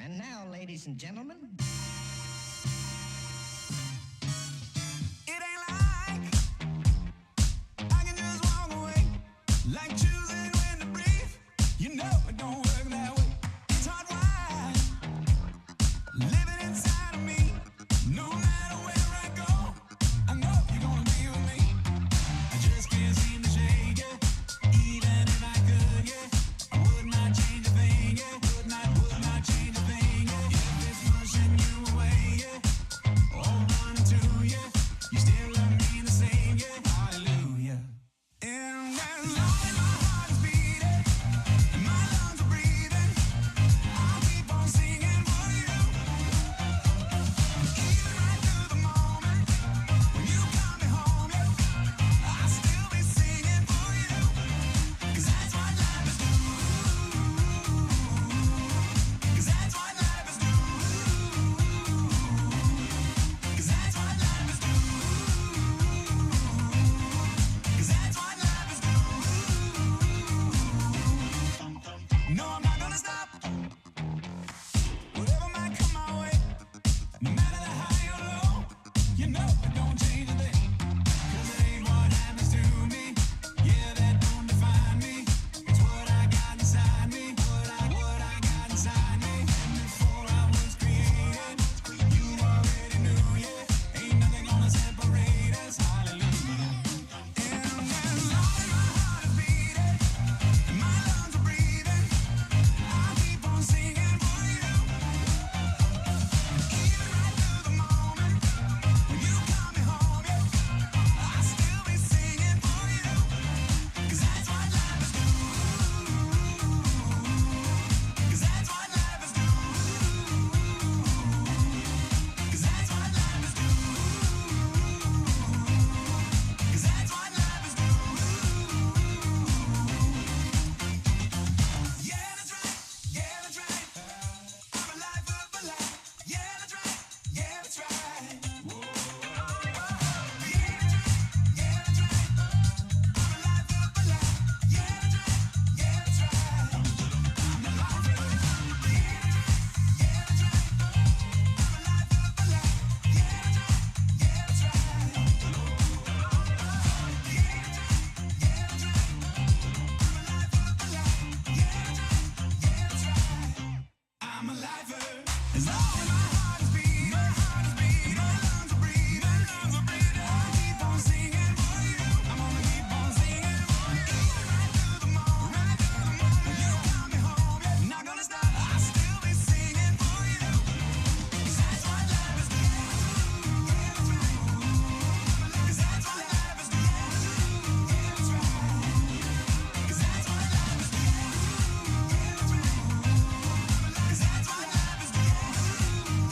And now, ladies and gentlemen, it ain't like I can just walk away, like choosing when to breathe. You know it don't work that way. It's hardwired, living inside of me. No matter where I go, I know you're gonna be with me. I just can't seem to shake it, even if I could, yeah. I would not change a thing, yeah. Would not change a thing, yeah. If it's pushing you away, yeah. Or running to you, you still love me the same, yeah. Hallelujah. And as long as my heart is beating and my lungs are breathing, I'll keep on singing for you. Even right through the moment when you call me home, yeah, I'll still be singing for you. 'Cause that's what life is do. 'Cause that's what life is do. 'Cause that's what life is do. 'Cause that's what life is do. No, I'm not gonna stop. Whatever might come my way, no matter the high or low, you know it don't change a thing. 'Cause it ain't what happens to me, yeah, that don't define me. It's what I got inside me, what I got inside me. And before I was created, you already knew, yeah. Ain't nothing gonna separate us, hallelujah. And as long as my heart is beating and my lungs are breathing, I'll keep on singing for you. Even right through the moment when you call me home, yeah, I'll still be singing for you. 'Cause that's what life is do. 'Cause that's what life is do. 'Cause that's what life is do. 'Cause that's what life is do. Yeah, that's right. Yeah, that's right. I'm alive for life. Yeah, that's right. Yeah, that's right. Whoa. Yeah, that's right. Yeah, that's right. I'm alive for life. Yeah, that's right. Yeah, that's right. I'm alive for life. Yeah, that's right. Yeah, that's right. I'm alive for life. Yeah, that's right. Yeah, that's right. Yeah, that's right. Yeah, that's right. I'm alive for life. Yeah, that's right. Yeah, that's right. I'm a lifer. As long as my heart is beating, my lungs are breathing, I'll keep on singing for you. I'm gonna keep on singing for you. Even right through the moment, when you call me home, yeah, not gonna stop. I'll still be singing for you. 'Cause that's what life is do. Yeah, that's right. 'Cause that's what life is do. Yeah, that's right. 'Cause that's what life is do. Yeah, that's right. 'Cause that's what life is do.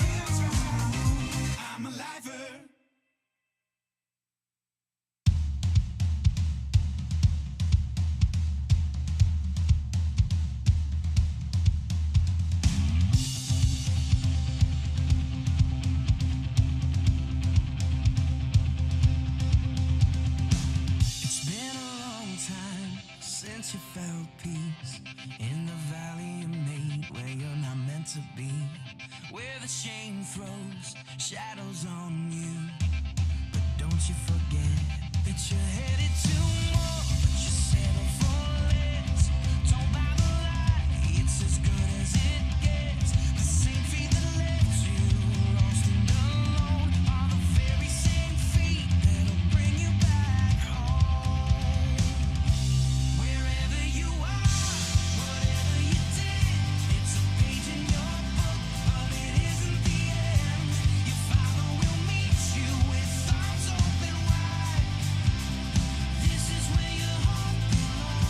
Yeah, that's right. I'm a lifer. It's been a long time since you felt peace in the valley you made where you're not meant to be, where the shame throws shadows on you. But don't you forget that you're headed to more, but you settle for less. Don't buy the lie, it's as good as it gets. The same feet that left you lost and alone are the very same feet that'll bring you back home. Wherever you are, whatever you did, it's a page in your book, but it isn't the end. Your Father will meet you with arms open wide. This is where your hope belongs.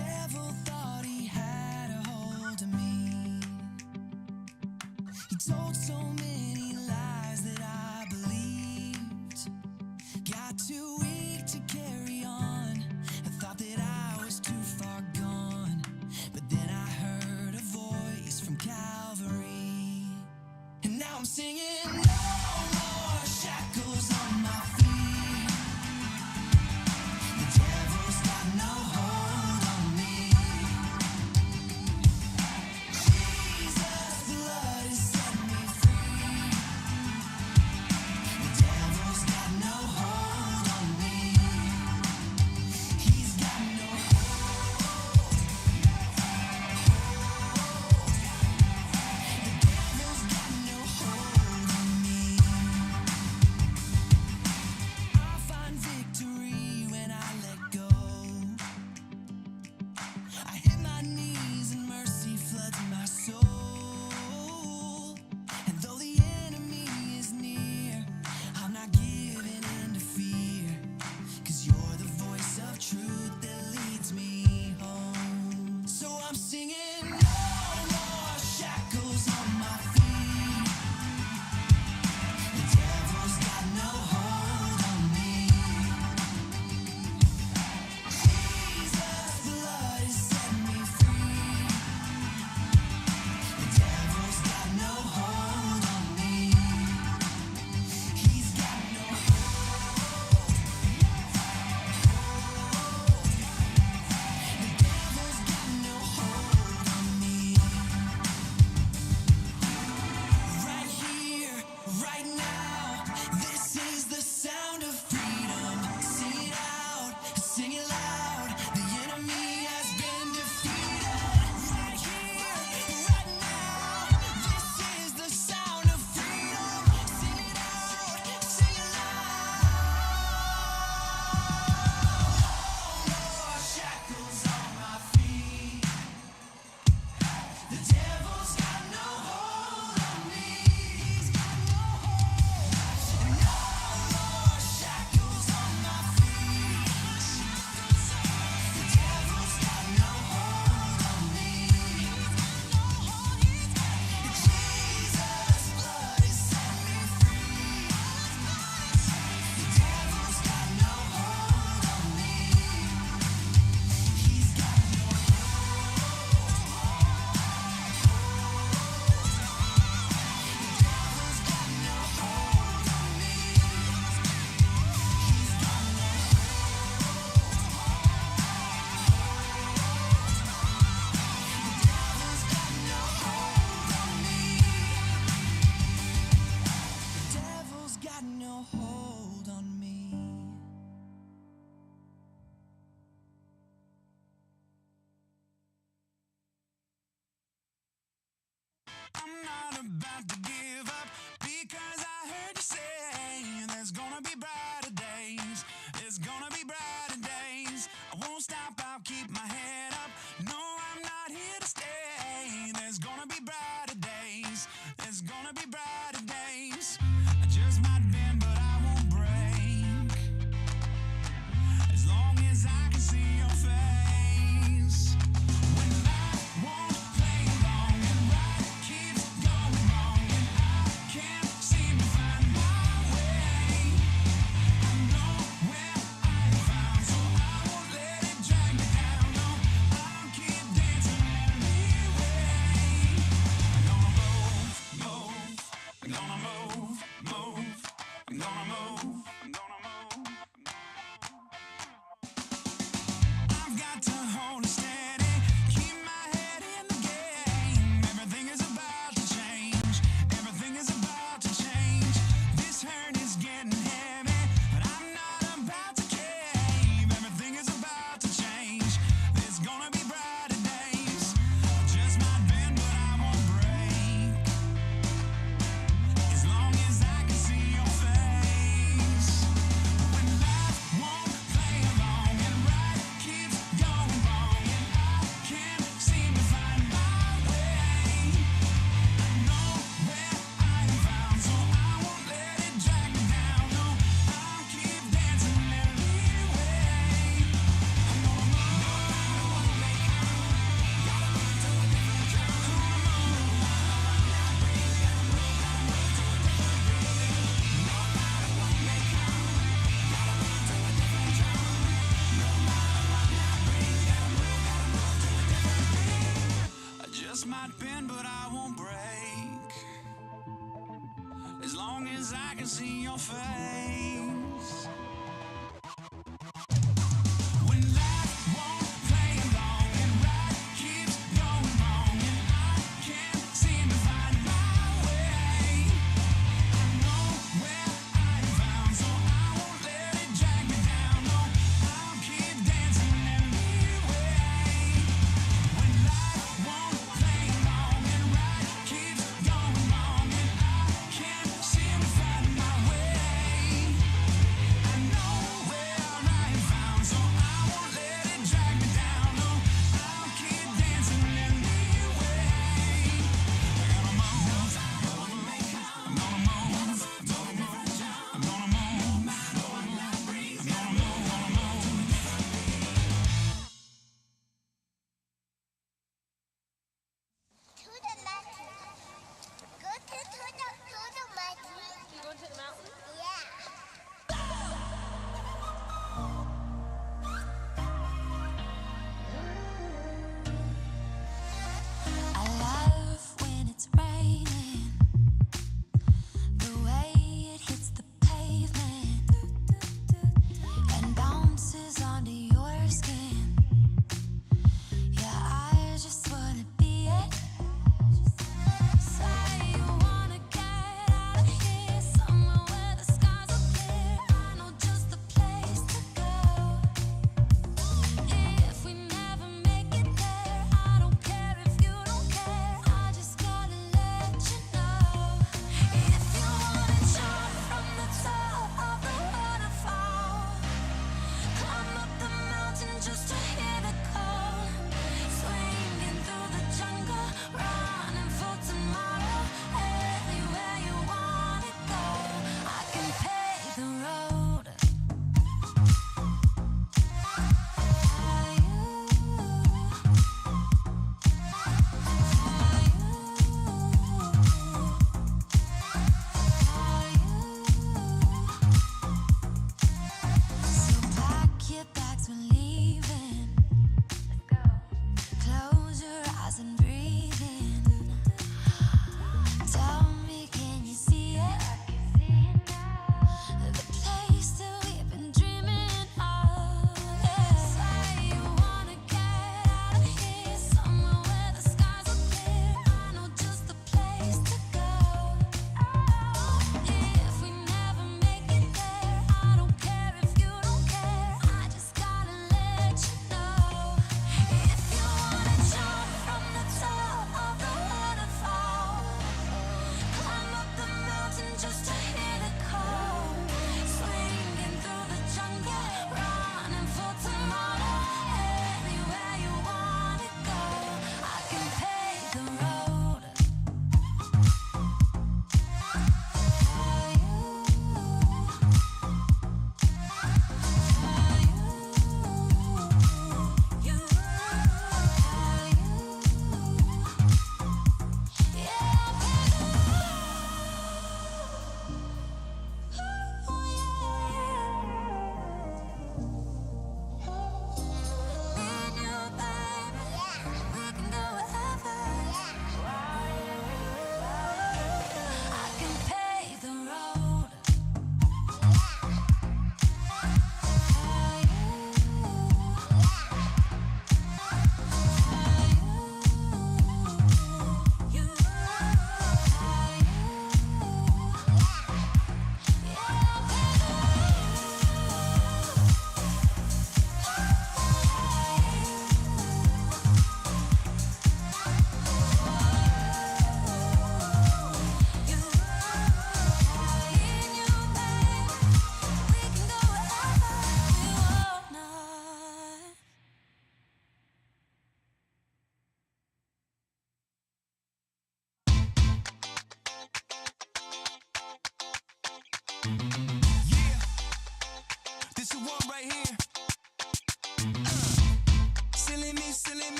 devil thought he had a hold of me. He told so many lies that I believed. Got too weak to carry on. I thought that I was too far gone. But then I heard a voice from Calvary. And now I'm singing, no more shackles on my feet. The devil's got no hold on me. Jesus' blood has set me free. The devil's got no hold on me. He's got no hold. The devil's got no hold on me. I find victory when I let go. I hit my knees and mercy floods my soul. And though the enemy is near, I'm not giving in to fear. 'Cause you're the voice of truth that leads me home. So I'm singing, no more shackles on my feet. The devil's got no hold on me. Jesus' blood has set me free. The devil's got no hold on me. He's got no hold. The devil's got no hold on me. Right here, right now, this is the sound of freedom. Sing it out, sing it loud. The enemy has been defeated. Right here, right now, this is the sound of freedom. Sing it out, sing it loud. No more shackles on my feet. The devil's got no hold on me. He's got no hold. No more shackles on my feet. The devil's got no hold on me. Jesus' blood has set me free. The devil's got no hold on me. He's got no devil's got no hold on me. I'm not about to give up because I heard you say there's gonna be brighter days. There's gonna be brighter days. I won't stop, I'll keep my head up. No, I'm not here to stay. There's gonna be brighter days. There's gonna be brighter days. I just might bend, but I won't break. As long as I can see your face. When life won't play long and right keeps going wrong and I can't seem to find my way. I know where I'm found, so I won't let it drag me down. No, I'll keep dancing anyway. I'm gonna move, move. I'm gonna move, move. I'm gonna move. I'm gonna move. I've got to hold it steady, keep my head in the game. Everything is about to change. Everything is about to change. This hurt is getting heavy, but I'm not about to cave. Everything is about to change. There's gonna be brighter days. I just might bend, but I won't break. As long as I can see your face. might bend, but I won't break. As long as I can see your face. When life won't play along and right keeps going wrong and I can't seem to find my way, I know where I am found, so I won't let it drag me down. No, I'll keep dancing anyway. When life won't play along and right keeps going wrong and I can't seem to find my way,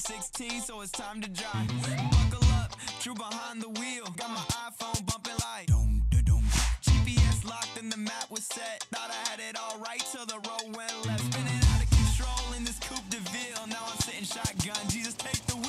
16, so it's time to drive. Buckle up, true behind the wheel. Got my iPhone bumping like dum da dum. GPS locked and the map was set. Thought I had it all right till the road went left. Spinning out of control in this Coupe de Ville. Now I'm sitting shotgun. Jesus, take the wheel.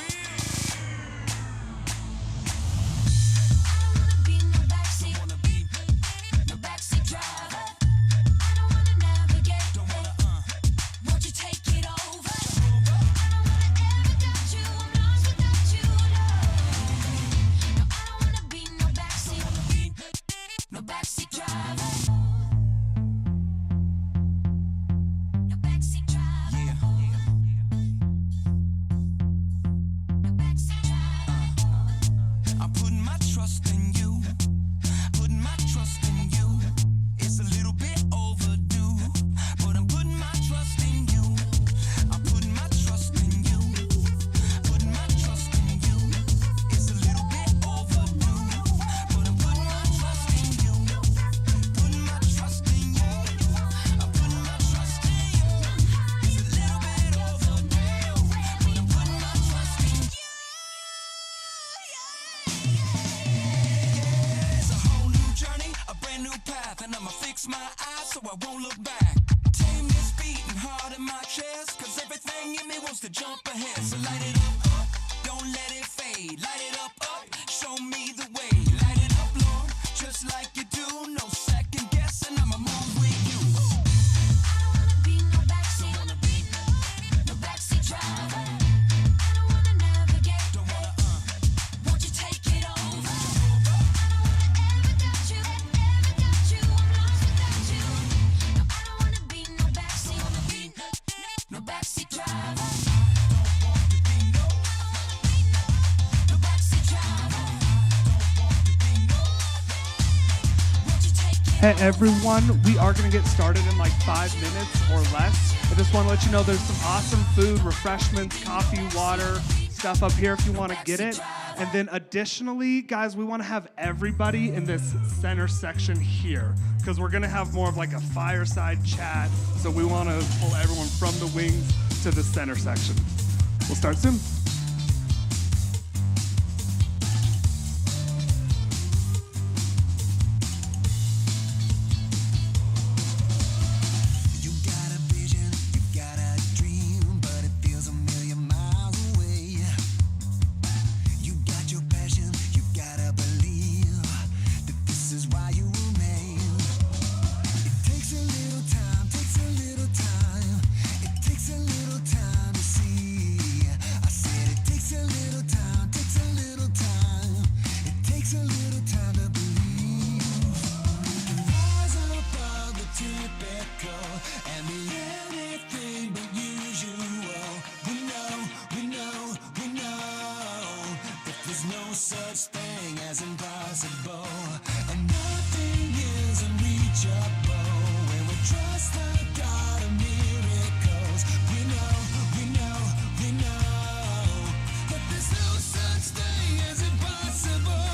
And I'ma fix my eyes so I won't look back. Tame this beating hard in my chest, cause everything in me wants to jump ahead. So light it up, don't let it fade. Light it up, show me the way. Light it up, Lord, just like you do. No second guessing, I'ma move with you. I don't wanna be no backseat, no backseat driver. I don't wanna navigate, don't wanna, won't you take it over? I don't wanna ever doubt you, I'm lost without you. No, I don't wanna be no backseat, no backseat driver. No backseat driver. Won't you take it? Hey everyone, we are going to get started in like 5 minutes or less. I just want to let you know there's some awesome food, refreshments, coffee, water, stuff up here if you want to get it. And then additionally, guys, we want to have everybody in this center section here because we're going to have more of like a fireside chat. So we want to pull everyone from the wings to the center section. We'll start soon. You got a vision, you got a dream, but it feels a million miles away. You got your passion, you gotta believe that this is why you were made. It takes a little time, it takes a little time to see. I said it takes a little time, it takes a little time to believe. Rise above the typical and be anything but usual. We know that there's no such thing as impossible, and nothing is unreachable when we trust the God of miracles. We know that there's no such thing as impossible.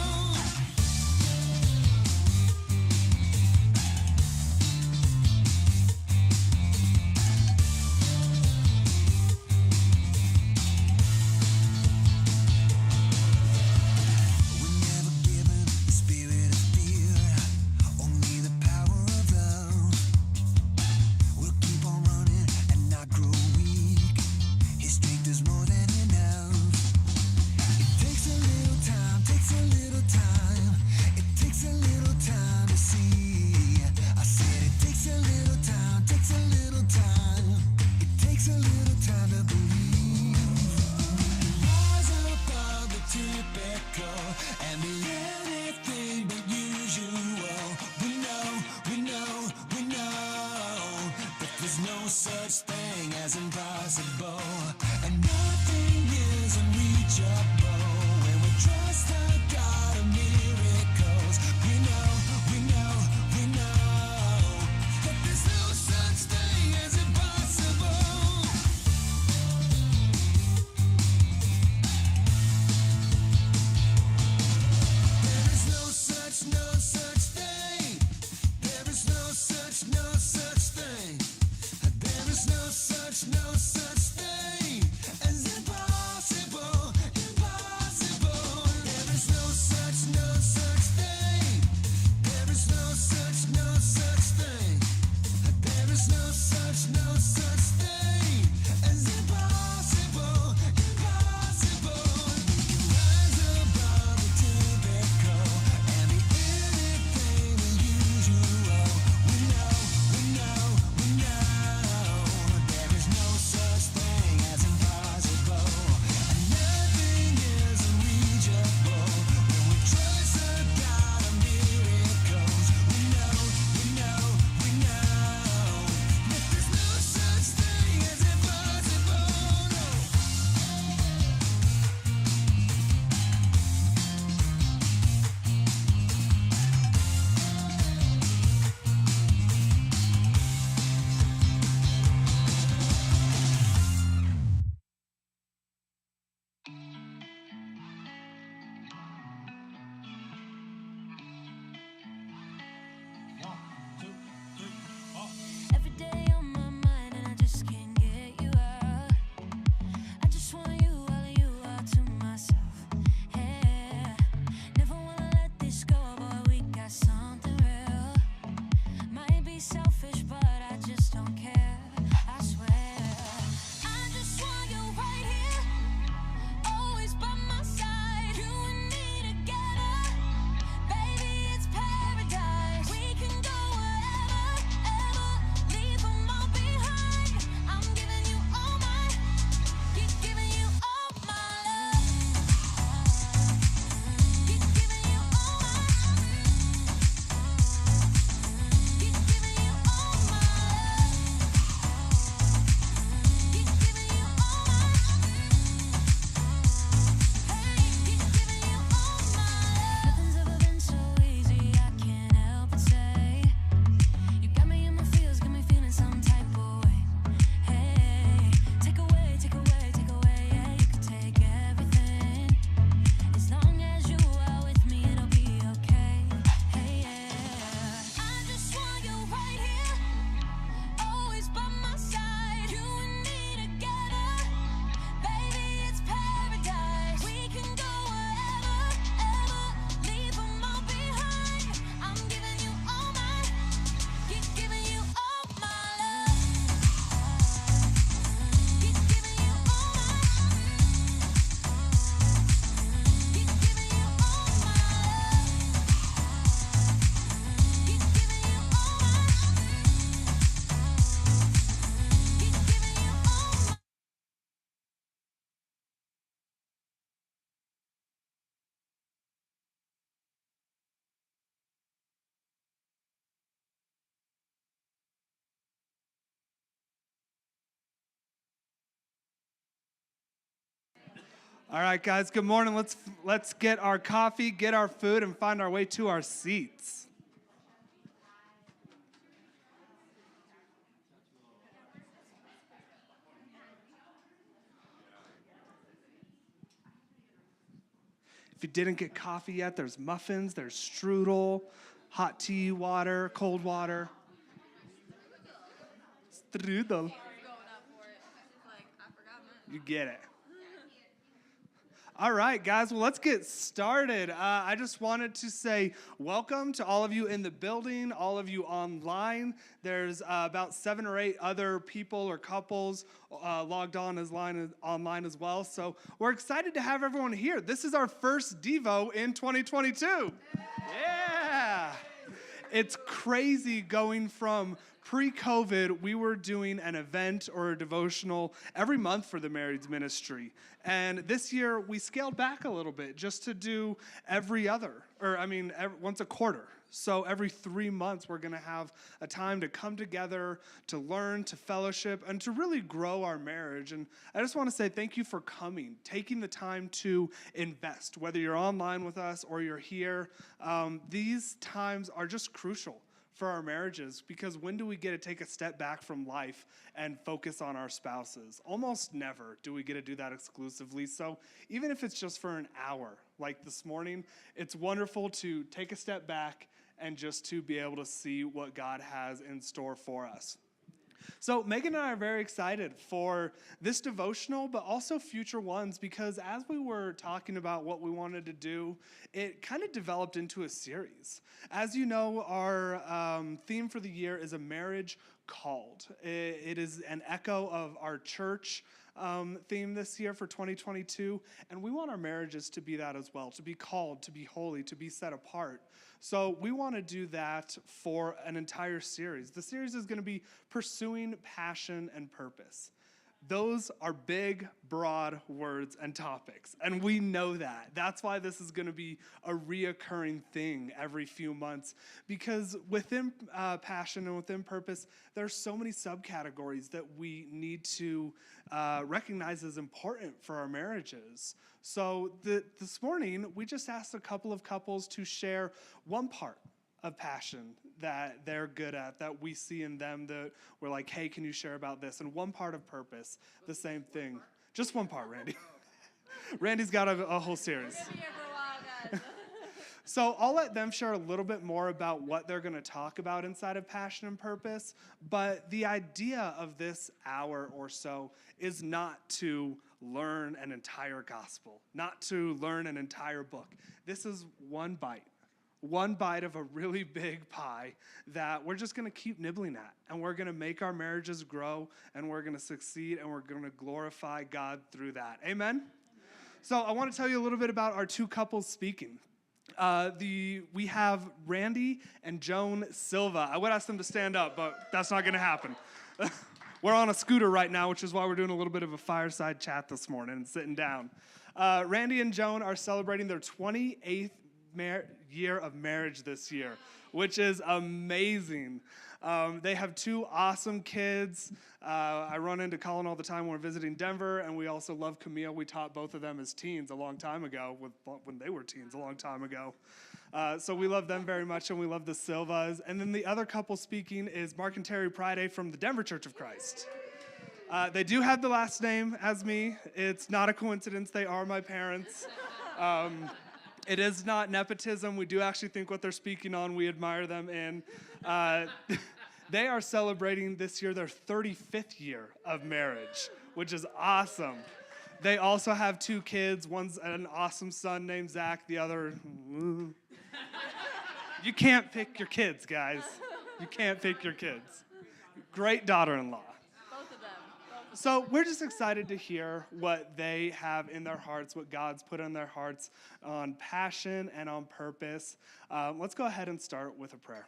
All right, guys, good morning. Let's get our coffee, get our food, and find our way to our seats. If you didn't get coffee yet, there's muffins, there's strudel, hot tea, water, cold water. Strudel. You get it. All right, guys, well, let's get started. I just wanted to say welcome to all of you in the building, all of you online. There's about 7 or 8 other people or couples logged on online as well. So we're excited to have everyone here. This is our first Devo in 2022. Yeah. It's crazy going from pre-COVID, we were doing an event or a devotional every month for the Marrieds Ministry. And this year, we scaled back a little bit just to do once a quarter. So every 3 months, we're going to have a time to come together, to learn, to fellowship, and to really grow our marriage. And I just want to say thank you for coming, taking the time to invest, whether you're online with us or you're here. These times are just crucial for our marriages, because when do we get to take a step back from life and focus on our spouses? Almost never do we get to do that exclusively. So even if it's just for an hour, like this morning, it's wonderful to take a step back and just to be able to see what God has in store for us. So Megan and I are very excited for this devotional, but also future ones, because as we were talking about what we wanted to do, it kind of developed into a series. As you know, our theme for the year is A Marriage Called. It is an echo of our church theme this year for 2022, and we want our marriages to be that as well, to be called, to be holy, to be set apart. So we want to do that for an entire series. The series is going to be Pursuing Passion and Purpose. Those are big, broad words and topics, and we know that. That's why this is going to be a reoccurring thing every few months, because within passion and within purpose, there's so many subcategories that we need to recognize as important for our marriages. So this morning, we just asked a couple of couples to share one part of passion that they're good at, that we see in them, that we're like, hey, can you share about this? And one part of purpose, the same thing. Just one part, Randy. Randy's got a whole series. We're gonna be here for a while, guys. So I'll let them share a little bit more about what they're going to talk about inside of Passion and Purpose. But the idea of this hour or so is not to learn an entire gospel, not to learn an entire book. This is one bite of a really big pie that we're just going to keep nibbling at. And we're going to make our marriages grow, and we're going to succeed, and we're going to glorify God through that. Amen? So I want to tell you a little bit about our two couples speaking. We have Randy and Joan Silva. I would ask them to stand up, but that's not going to happen. We're on a scooter right now, which is why we're doing a little bit of a fireside chat this morning and sitting down. Randy and Joan are celebrating their 28th year of marriage this year, which is amazing. They have 2 awesome kids. I run into Colin all the time when we're visiting Denver, and we also love Camille. We taught both of them as teens a long time ago, when they were teens a long time ago. So we love them very much, and we love the Silvas. And then the other couple speaking is Mark and Terry Priday from the Denver Church of Christ. They do have the last name as me. It's not a coincidence. They are my parents. It is not nepotism. We do actually think what they're speaking on, we admire them in. They are celebrating this year their 35th year of marriage, which is awesome. They also have 2 kids. One's an awesome son named Zach. The other, you can't pick your kids, guys. You can't pick your kids. Great daughter-in-law. Both of them. So we're just excited to hear what they have in their hearts, what God's put in their hearts on passion and on purpose. Let's go ahead and start with a prayer.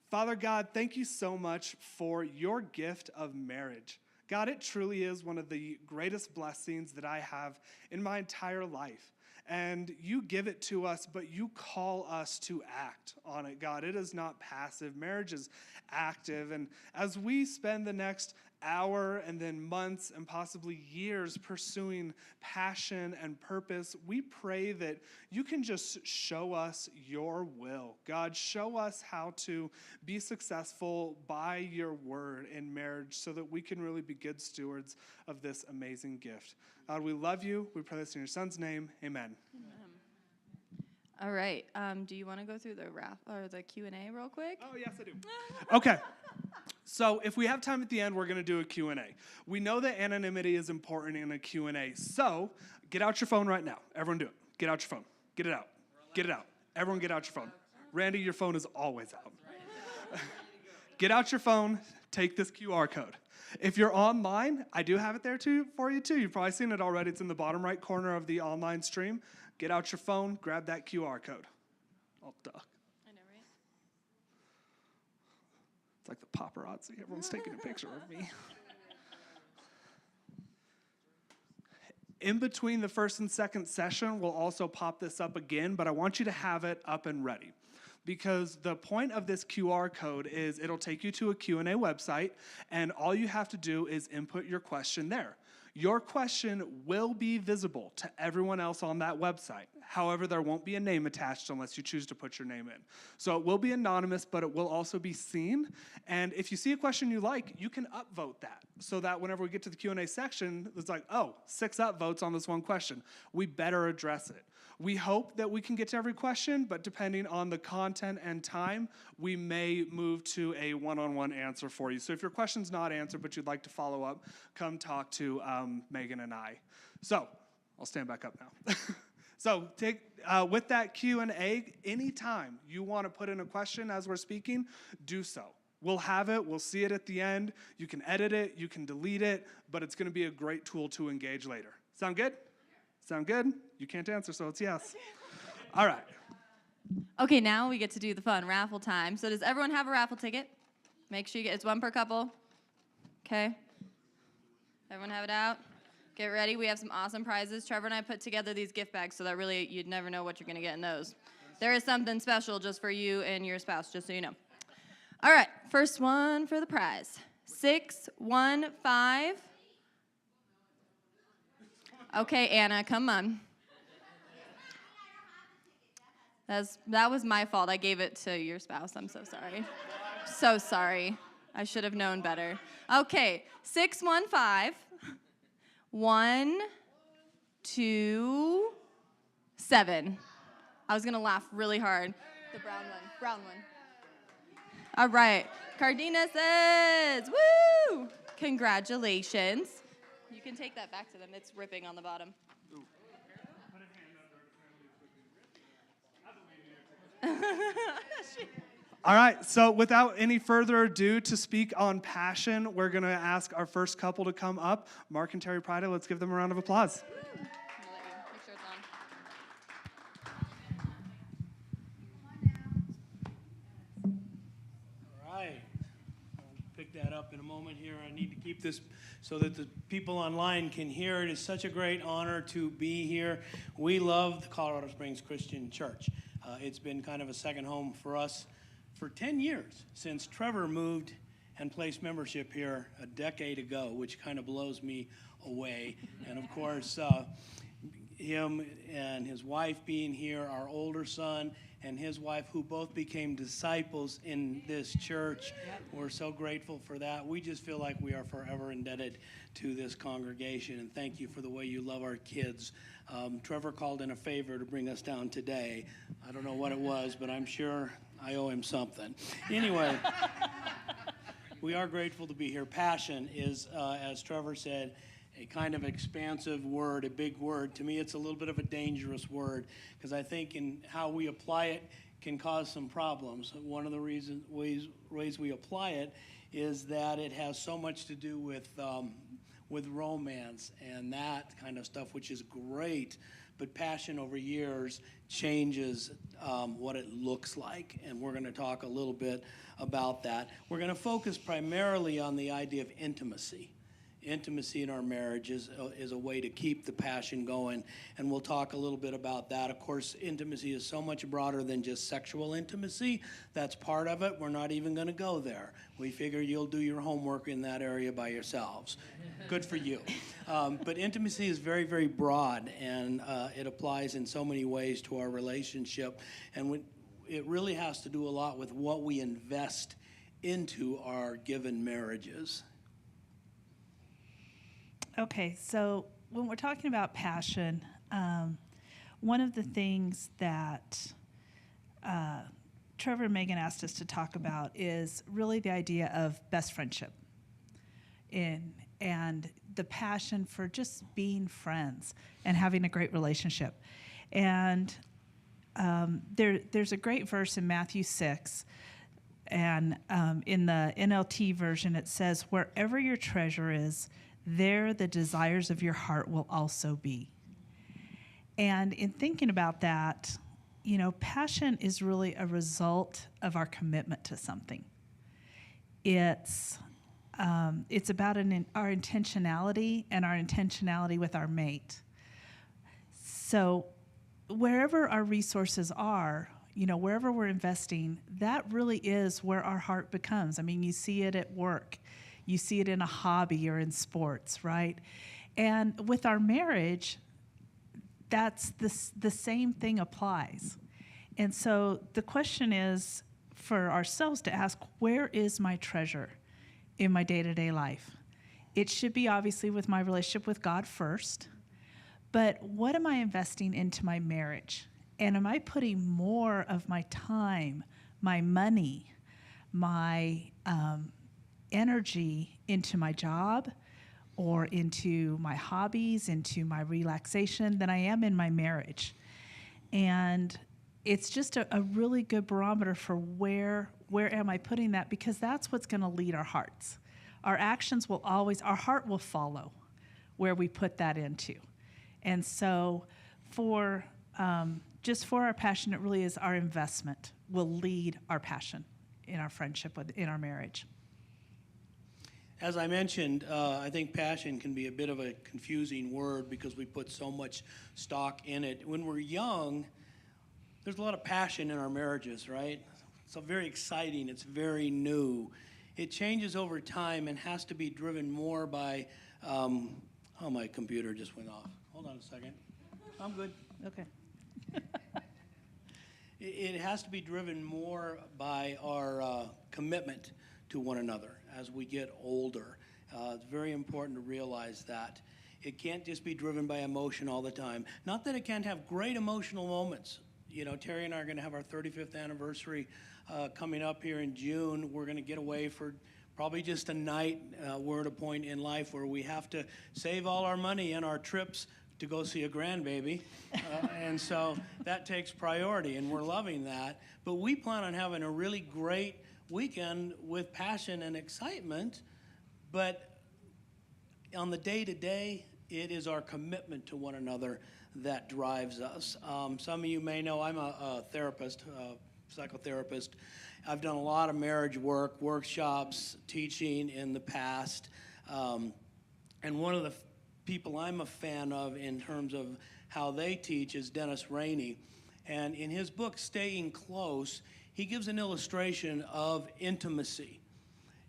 Father God, thank you so much for your gift of marriage. God, it truly is one of the greatest blessings that I have in my entire life. And you give it to us, but you call us to act on it, God. It is not passive. Marriage is active. And as we spend the next hour and then months and possibly years pursuing passion and purpose, we pray that you can just show us your will. God, show us how to be successful by your word in marriage so that we can really be good stewards of this amazing gift. God, we love you. We pray this in your son's name. Amen. All right. Do you want to go through the Q&A real quick? Oh, yes, I do. Okay. So if we have time at the end, we're going to do a Q&A. We know that anonymity is important in a Q&A. So get out your phone right now. Everyone do it. Get out your phone. Get it out. Get it out. Everyone get out your phone. Randy, your phone is always out. Get out your phone. Take this QR code. If you're online, I do have it there for you too. You've probably seen it already. It's in the bottom right corner of the online stream. Get out your phone. Grab that QR code. Oh, duh. It's like the paparazzi. Everyone's taking a picture of me. In between the first and second session, we'll also pop this up again, but I want you to have it up and ready. Because the point of this QR code is it'll take you to a Q&A website, and all you have to do is input your question there. Your question will be visible to everyone else on that website. However, there won't be a name attached unless you choose to put your name in. So it will be anonymous, but it will also be seen. And if you see a question you like, you can upvote that so that whenever we get to the Q&A section, it's like, oh, 6 upvotes on this one question. We better address it. We hope that we can get to every question, but depending on the content and time, we may move to a one-on-one answer for you. So if your question's not answered, but you'd like to follow up, come talk to Megan and I. So I'll stand back up now. So with that Q&A, anytime you want to put in a question as we're speaking, do so. We'll have it. We'll see it at the end. You can edit it. You can delete it. But it's going to be a great tool to engage later. Sound good? Sound good? You can't answer, so it's yes. All right. Okay, now we get to do the fun raffle time. So does everyone have a raffle ticket? Make sure it's one per couple. Okay. Everyone have it out? Get ready. We have some awesome prizes. Trevor and I put together these gift bags so that really you'd never know what you're going to get in those. There is something special just for you and your spouse, just so you know. All right, first one for the prize. 615. Okay, Anna, come on. That was my fault. I gave it to your spouse. I'm so sorry. So sorry. I should have known better. Okay, 615. 1, 2, 7. I was gonna laugh really hard. The brown one. All right, Cardenas, woo! Congratulations. You can take that back to them. It's ripping on the bottom. All right, so without any further ado, to speak on passion, we're going to ask our first couple to come up. Mark and Terry Prida, let's give them a round of applause. I'm gonna let you make sure it's on. All right. I'll pick that up in a moment here. I need to keep this so that the people online can hear. It is such a great honor to be here. We love the Colorado Springs Christian Church. It's been kind of a second home for us for 10 years since Trevor moved and placed membership here a decade ago, which kind of blows me away. And of course, him and his wife being here, our older son and his wife, who both became disciples in this church. We're so grateful for that. We just feel like we are forever indebted to this congregation, and thank you for the way you love our kids. Trevor called in a favor to bring us down today. I don't know what it was, but I'm sure I owe him something. Anyway, we are grateful to be here. Passion is, as Trevor said, a kind of expansive word, a big word. To me, it's a little bit of a dangerous word because I think in how we apply it can cause some problems. One of the ways we apply it is that it has so much to do with romance and that kind of stuff, which is great. But passion over years changes what it looks like, and we're going to talk a little bit about that. We're going to focus primarily on the idea of intimacy intimacy in our marriage is a way to keep the passion going. And we'll talk a little bit about that. Of course, intimacy is so much broader than just sexual intimacy. That's part of it. We're not even going to go there. We figure you'll do your homework in that area by yourselves. Good for you. But intimacy is very, very broad, and it applies in so many ways to our relationship. And it really has to do a lot with what we invest into our given marriages. Okay, so when we're talking about passion, one of the things that Trevor and Megan asked us to talk about is really the idea of best friendship and the passion for just being friends and having a great relationship. And there's a great verse in Matthew 6, and in the NLT version it says, "Wherever your treasure is, there the desires of your heart will also be." And in thinking about that, you know, passion is really a result of our commitment to something. It's about our intentionality and our intentionality with our mate. So wherever our resources are, you know, wherever we're investing, that really is where our heart becomes. I mean, you see it at work. You see it in a hobby or in sports, right? And with our marriage, that's the same thing applies. And so the question is for ourselves to ask, where is my treasure in my day-to-day life? It should be obviously with my relationship with God first, but what am I investing into my marriage? And am I putting more of my time, my money, my energy into my job or into my hobbies, into my relaxation than I am in my marriage? And it's just a really good barometer for where am I putting that, because that's what's going to lead our hearts. Our actions will always, our heart will follow where we put that into. And so just for our passion, it really is our investment will lead our passion in our friendship, in our marriage. As I mentioned, I think passion can be a bit of a confusing word because we put so much stock in it. When we're young, there's a lot of passion in our marriages, right? It's very exciting. It's very new. It changes over time and has to be driven more by, oh, my computer just went off. Hold on a second. I'm good. Okay. It has to be driven more by our commitment to one another as we get older. It's very important to realize that. It can't just be driven by emotion all the time. Not that it can't have great emotional moments. You know, Terry and I are going to have our 35th anniversary coming up here in June. We're going to get away for probably just a night. We're at a point in life where we have to save all our money and our trips to go see a grandbaby. And so that takes priority, and we're loving that. But we plan on having a really great weekend with passion and excitement. But on the day-to-day, it is our commitment to one another that drives us. Some of you may know I'm a therapist, psychotherapist. I've done a lot of marriage work, workshops, teaching in the past. And one of the people I'm a fan of in terms of how they teach is Dennis Rainey. And in his book, Staying Close, he gives an illustration of intimacy.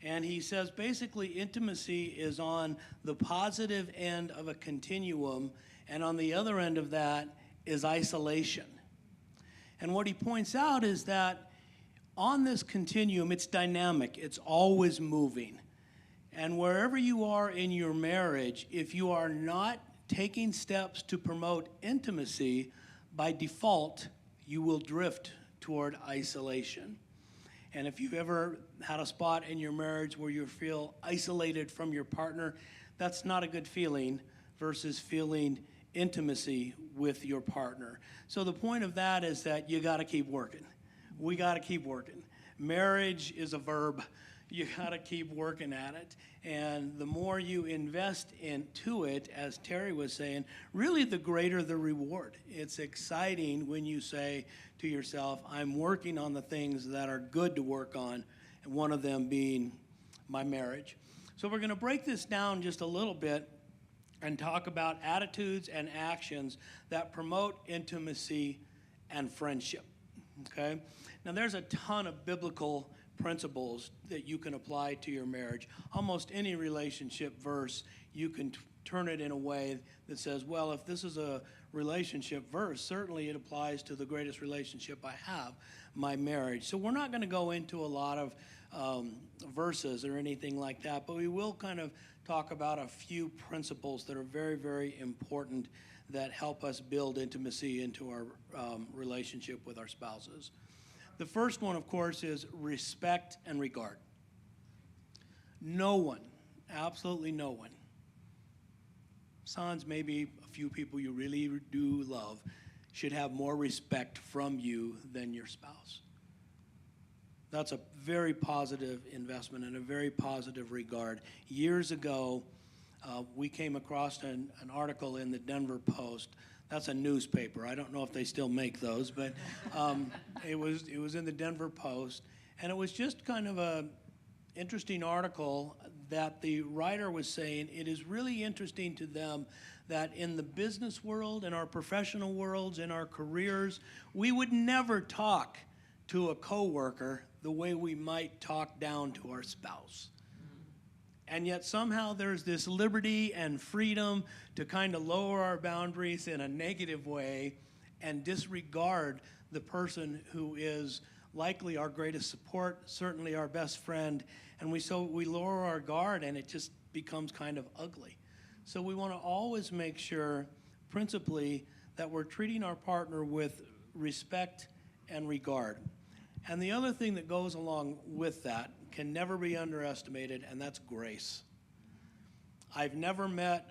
And he says basically intimacy is on the positive end of a continuum, and on the other end of that is isolation. And what he points out is that on this continuum, it's dynamic, it's always moving. And wherever you are in your marriage, if you are not taking steps to promote intimacy, by default, you will drift toward isolation. And if you've ever had a spot in your marriage where you feel isolated from your partner, that's not a good feeling versus feeling intimacy with your partner. So the point of that is that you got to keep working. We got to keep working. Marriage is a verb. You got to keep working at it. And the more you invest into it, as Terry was saying, really the greater the reward. It's exciting when you say to yourself, I'm working on the things that are good to work on, and one of them being my marriage. So we're going to break this down just a little bit and talk about attitudes and actions that promote intimacy and friendship. Okay? Now, there's a ton of biblical principles that you can apply to your marriage. Almost any relationship verse, you can turn it in a way that says, well, if this is a relationship verse, certainly it applies to the greatest relationship I have, my marriage. So we're not going to go into a lot of verses or anything like that, but we will kind of talk about a few principles that are very, very important that help us build intimacy into our relationship with our spouses. The first one, of course, is respect and regard. No one, absolutely no one, sans maybe a few people you really do love, should have more respect from you than your spouse. That's a very positive investment and a very positive regard. Years ago, we came across an article in the Denver Post. That's a newspaper. I don't know if they still make those, but it was in the Denver Post, and it was just kind of a interesting article that the writer was saying it is really interesting to them that in the business world, in our professional worlds, in our careers, we would never talk to a coworker the way we might talk down to our spouse. And yet somehow there's this liberty and freedom to kind of lower our boundaries in a negative way and disregard the person who is likely our greatest support, certainly our best friend, and we lower our guard and it just becomes kind of ugly. So we want to always make sure, principally, that we're treating our partner with respect and regard. And the other thing that goes along with that can never be underestimated, and that's grace. I've never met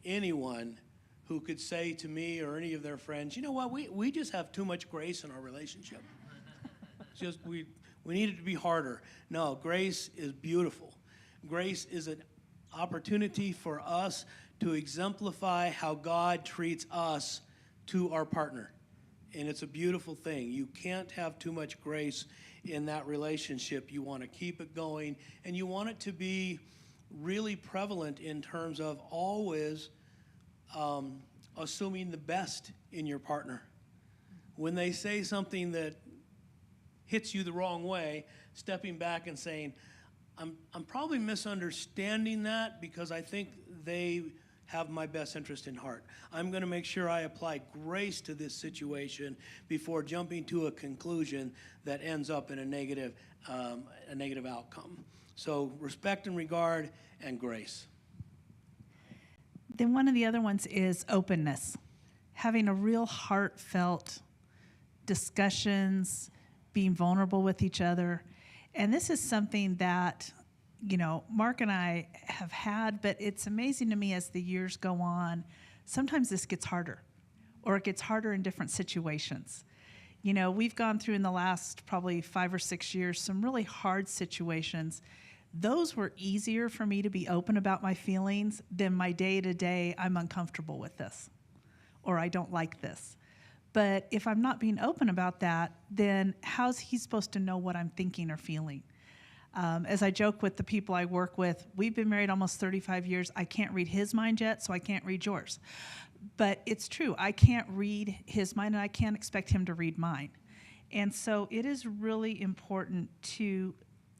anyone who could say to me or any of their friends, you know what, we just have too much grace in our relationship. It's just we need it to be harder. No, grace is beautiful. Grace is an opportunity for us to exemplify how God treats us to our partner. And it's a beautiful thing. You can't have too much grace in that relationship. You want to keep it going, and you want it to be really prevalent in terms of always assuming the best in your partner. When they say something that hits you the wrong way, stepping back and saying, I'm probably misunderstanding that because I think they have my best interest in heart. I'm going to make sure I apply grace to this situation before jumping to a conclusion that ends up in a negative outcome. So respect and regard and grace. Then one of the other ones is openness. Having a real heartfelt discussions, being vulnerable with each other. And this is something that, Mark and I have had, but it's amazing to me as the years go on, sometimes this gets harder, or it gets harder in different situations. We've gone through in the last probably 5 or 6 years some really hard situations. Those were easier for me to be open about my feelings than my day-to-day, I'm uncomfortable with this, or I don't like this. But if I'm not being open about that, then how's he supposed to know what I'm thinking or feeling? As I joke with the people I work with, we've been married almost 35 years. I can't read his mind yet, so I can't read yours. But it's true. I can't read his mind, and I can't expect him to read mine. And so it is really important to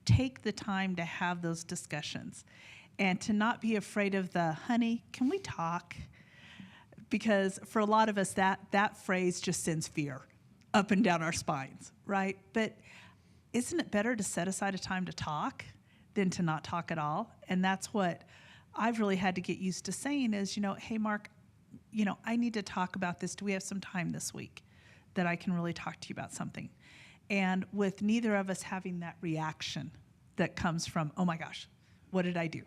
take the time to have those discussions and to not be afraid of the, honey, can we talk? Because for a lot of us, that phrase just sends fear up and down our spines, right? But isn't it better to set aside a time to talk than to not talk at all? And that's what I've really had to get used to saying is, hey, Mark, I need to talk about this. Do we have some time this week that I can really talk to you about something? And with neither of us having that reaction that comes from, oh my gosh, what did I do?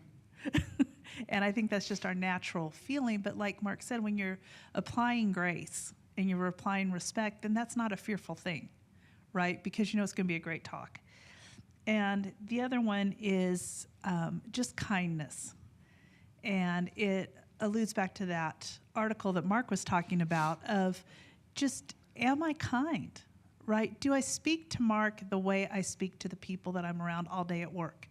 And I think that's just our natural feeling. But like Mark said, when you're applying grace and you're applying respect, then that's not a fearful thing, right? Because it's going to be a great talk. And the other one is just kindness. And it alludes back to that article that Mark was talking about of just, am I kind, right? Do I speak to Mark the way I speak to the people that I'm around all day at work?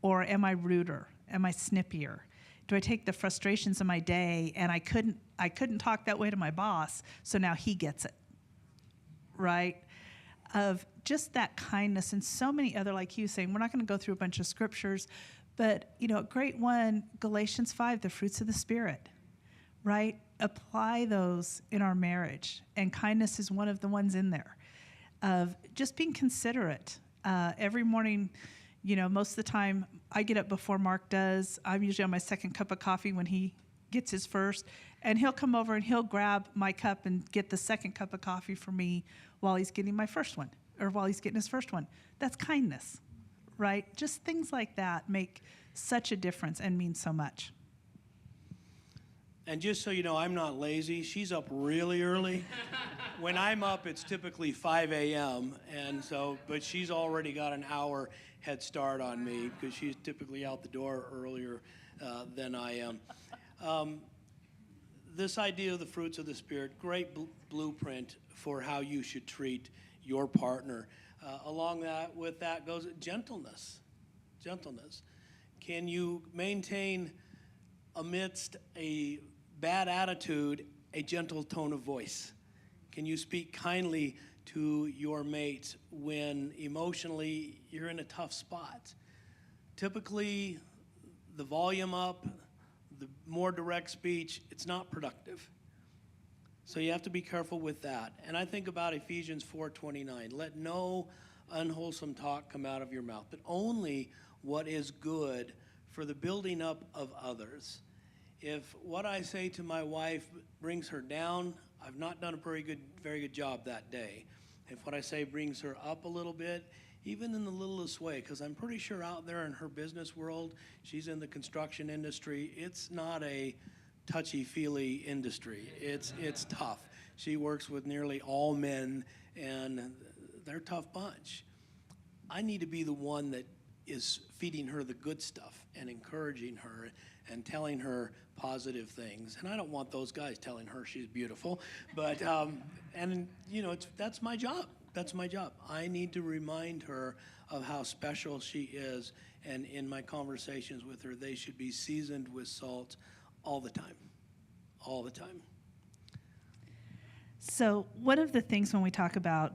Or am I ruder? Am I snippier? Do I take the frustrations of my day and I couldn't talk that way to my boss, so now he gets it, right? Of just that kindness and so many other, like he was saying, we're not going to go through a bunch of scriptures, but, a great one, Galatians 5, the fruits of the Spirit, right? Apply those in our marriage, and kindness is one of the ones in there, of just being considerate. Every morning, most of the time I get up before Mark does. I'm usually on my second cup of coffee when he gets his first, and he'll come over and he'll grab my cup and get the second cup of coffee for me while he's getting my first one, or while he's getting his first one. That's kindness, right? Just things like that make such a difference and mean so much. And just so you know, I'm not lazy. She's up really early. When I'm up, it's typically 5 a.m. But she's already got an hour head start on me because she's typically out the door earlier than I am. This idea of the fruits of the Spirit, great blueprint for how you should treat your partner. With that goes gentleness. Gentleness. Can you maintain, amidst a bad attitude, a gentle tone of voice? Can you speak kindly to your mate when emotionally you're in a tough spot? Typically, the volume up, the more direct speech, it's not productive. So you have to be careful with that. And I think about Ephesians 4:29. Let no unwholesome talk come out of your mouth, but only what is good for the building up of others. If what I say to my wife brings her down, I've not done a very good job that day. If what I say brings her up a little bit, even in the littlest way, because I'm pretty sure out there in her business world, she's in the construction industry, it's not a touchy-feely industry. It's tough. She works with nearly all men, and they're a tough bunch. I need to be the one that is feeding her the good stuff and encouraging her and telling her positive things. And I don't want those guys telling her she's beautiful, but that's my job. That's my job. I need to remind her of how special she is, and in my conversations with her, they should be seasoned with salt all the time. All the time. So one of the things when we talk about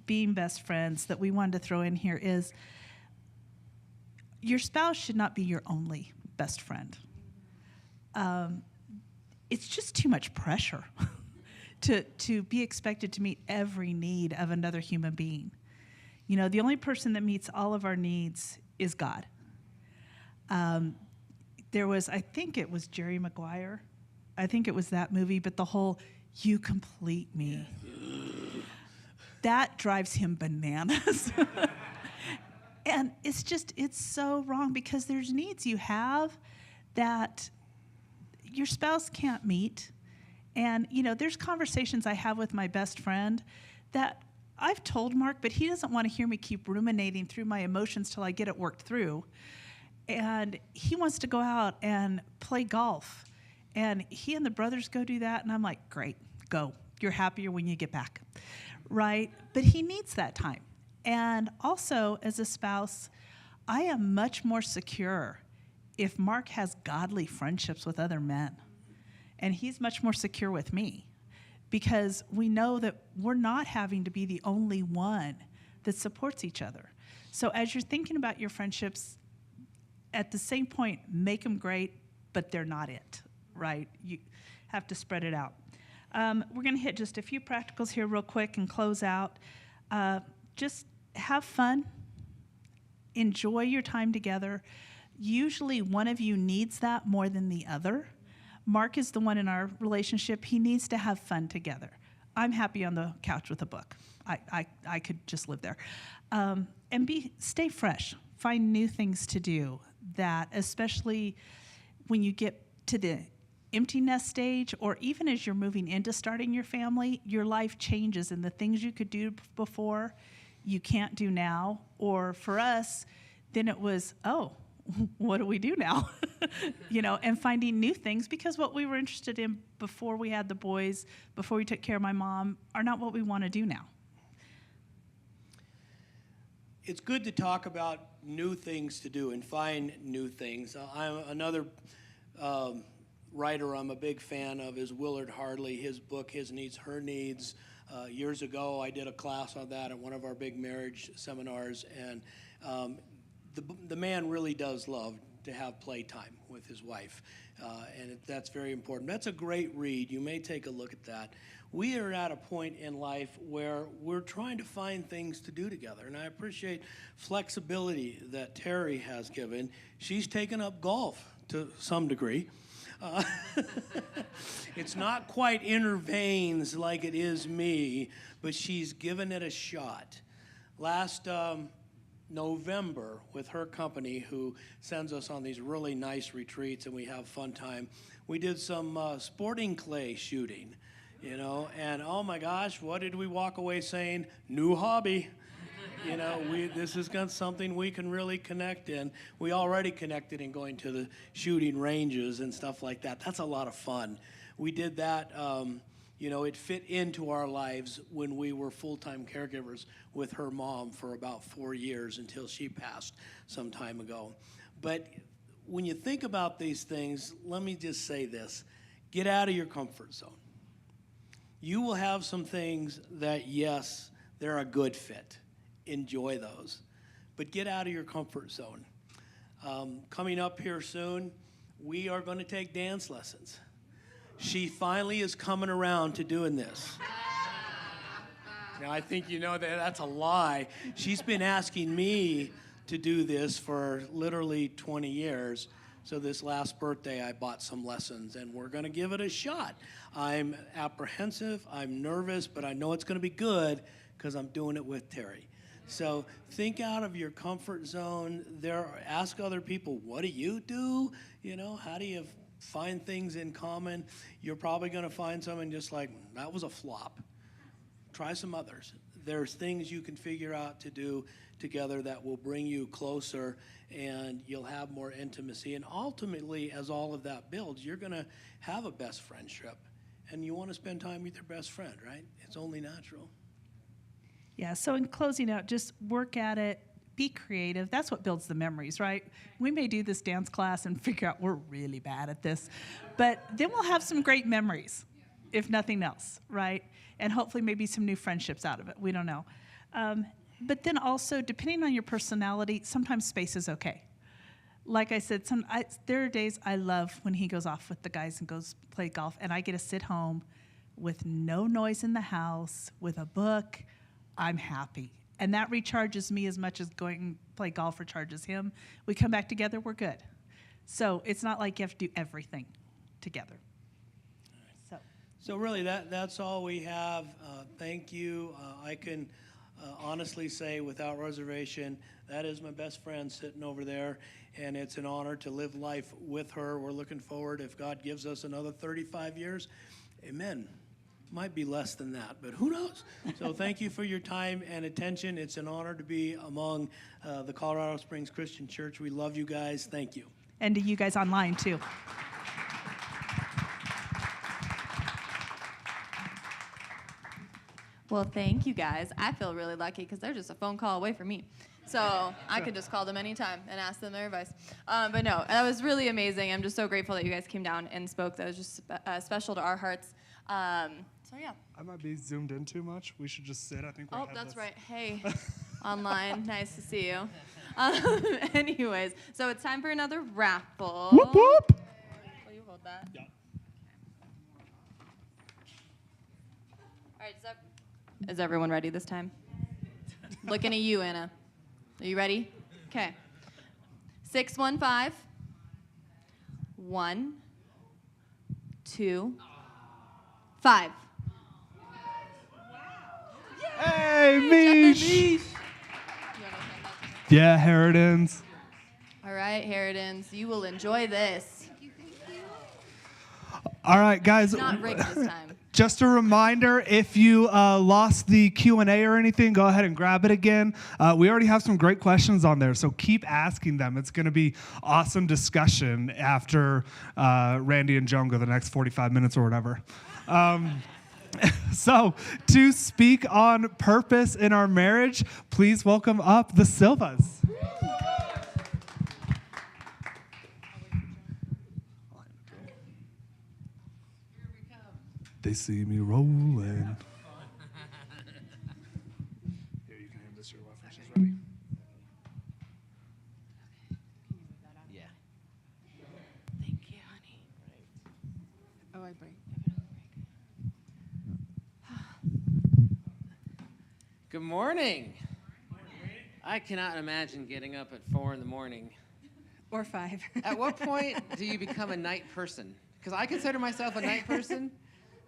being best friends that we wanted to throw in here is your spouse should not be your only best friend. It's just too much pressure to be expected to meet every need of another human being. The only person that meets all of our needs is God. I think it was Jerry Maguire. I think it was that movie, but the whole, you complete me. That drives him bananas. And it's so wrong, because there's needs you have that your spouse can't meet. And, there's conversations I have with my best friend that I've told Mark, but he doesn't want to hear me keep ruminating through my emotions till I get it worked through. And he wants to go out and play golf. And he and the brothers go do that. And I'm like, great, go. You're happier when you get back, right? But he needs that time. And also, as a spouse, I am much more secure if Mark has godly friendships with other men. And he's much more secure with me, because we know that we're not having to be the only one that supports each other. So as you're thinking about your friendships, at the same point, make them great, but they're not it, right? You have to spread it out. We're going to hit just a few practicals here real quick and close out. Just have fun. Enjoy your time together. Usually one of you needs that more than the other. Mark is the one in our relationship. He needs to have fun together. I'm happy on the couch with a book. I could just live there. And stay fresh. Find new things to do, that especially when you get to the empty nest stage, or even as you're moving into starting your family, your life changes, and the things you could do before you can't do now. Or for us, then it was, what do we do now? And finding new things, because what we were interested in before we had the boys, before we took care of my mom, are not what we want to do now. It's good to talk about new things to do and find new things. I'm another writer I'm a big fan of is Willard Harley. His book, His Needs, Her Needs. Years ago, I did a class on that at one of our big marriage seminars, and the man really does love to have playtime with his wife, and that's very important. That's a great read. You may take a look at that. We are at a point in life where we're trying to find things to do together, and I appreciate flexibility that Terry has given. She's taken up golf to some degree. It's not quite in her veins like it is me, but she's given it a shot. Last November, with her company, who sends us on these really nice retreats and we have fun time, we did some sporting clay shooting, and oh my gosh, what did we walk away saying? New hobby. This is something we can really connect in. We already connected in going to the shooting ranges and stuff like that. That's a lot of fun. We did that, it fit into our lives when we were full-time caregivers with her mom for about 4 years until she passed some time ago. But when you think about these things, let me just say this. Get out of your comfort zone. You will have some things that, yes, they're a good fit. Enjoy those. But get out of your comfort zone. Coming up here soon, we are going to take dance lessons. She finally is coming around to doing this. Now, I think you know that that's a lie. She's been asking me to do this for literally 20 years. So this last birthday, I bought some lessons, and we're going to give it a shot. I'm apprehensive, I'm nervous, but I know it's going to be good because I'm doing it with Terry. So think out of your comfort zone. Ask other people, what do you do? How do you find things in common? You're probably going to find someone just like, that was a flop. Try some others. There's things you can figure out to do together that will bring you closer, and you'll have more intimacy. And ultimately, as all of that builds, you're going to have a best friendship. And you want to spend time with your best friend, right? It's only natural. Yeah, so in closing out, just work at it, be creative. That's what builds the memories, right? We may do this dance class and figure out we're really bad at this, but then we'll have some great memories, if nothing else, right? And hopefully maybe some new friendships out of it. We don't know. But then also, depending on your personality, sometimes space is okay. Like I said, there are days I love when he goes off with the guys and goes play golf, and I get to sit home with no noise in the house, with a book. I'm happy. And that recharges me as much as going and play golf recharges him. We come back together, we're good. So it's not like you have to do everything together. So really, that's all we have. Thank you. I can honestly say without reservation, that is my best friend sitting over there, and it's an honor to live life with her. We're looking forward, if God gives us another 35 years, amen. Might be less than that, but who knows? So thank you for your time and attention. It's an honor to be among the Colorado Springs Christian Church. We love you guys. Thank you. And to you guys online, too. Well, thank you guys. I feel really lucky because they're just a phone call away from me. So I could just call them anytime and ask them their advice. But no, that was really amazing. I'm just so grateful that you guys came down and spoke. That was just special to our hearts. So yeah. I might be zoomed in too much. We should just sit. I think we're that's right. Hey, online. Nice to see you. Anyways, so it's time for another raffle. Whoop, whoop. Will you hold that? Yeah. All right, is everyone ready this time? Looking at you, Anna. Are you ready? Okay. 615 1 2 5. Hey, Mish. Yeah, Herodins. All right, Herodins, you will enjoy this. All right, guys. Not rigged this time. Just a reminder, if you lost the Q&A or anything, go ahead and grab it again. We already have some great questions on there, so keep asking them. It's going to be awesome discussion after Randy and Joan go the next 45 minutes or whatever. So, to speak on purpose in our marriage, please welcome up the Silvas. they see me rolling. Here, you can hand this to your wife when she's ready. Yeah. Thank you, honey. Oh, I break. Good morning. I cannot imagine getting up at 4 in the morning. Or 5. At what point do you become a night person? Because I consider myself a night person,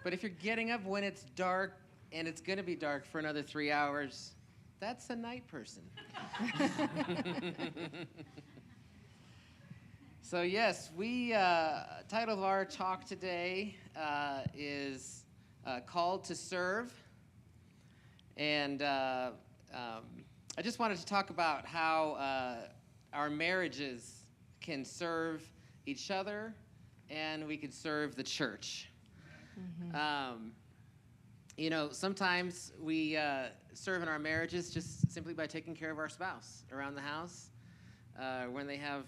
but if you're getting up when it's dark and it's going to be dark for another 3 hours, that's a night person. So yes, title of our talk today is Called to Serve. And I just wanted to talk about how our marriages can serve each other and we can serve the church. Mm-hmm. Sometimes we serve in our marriages just simply by taking care of our spouse around the house when they have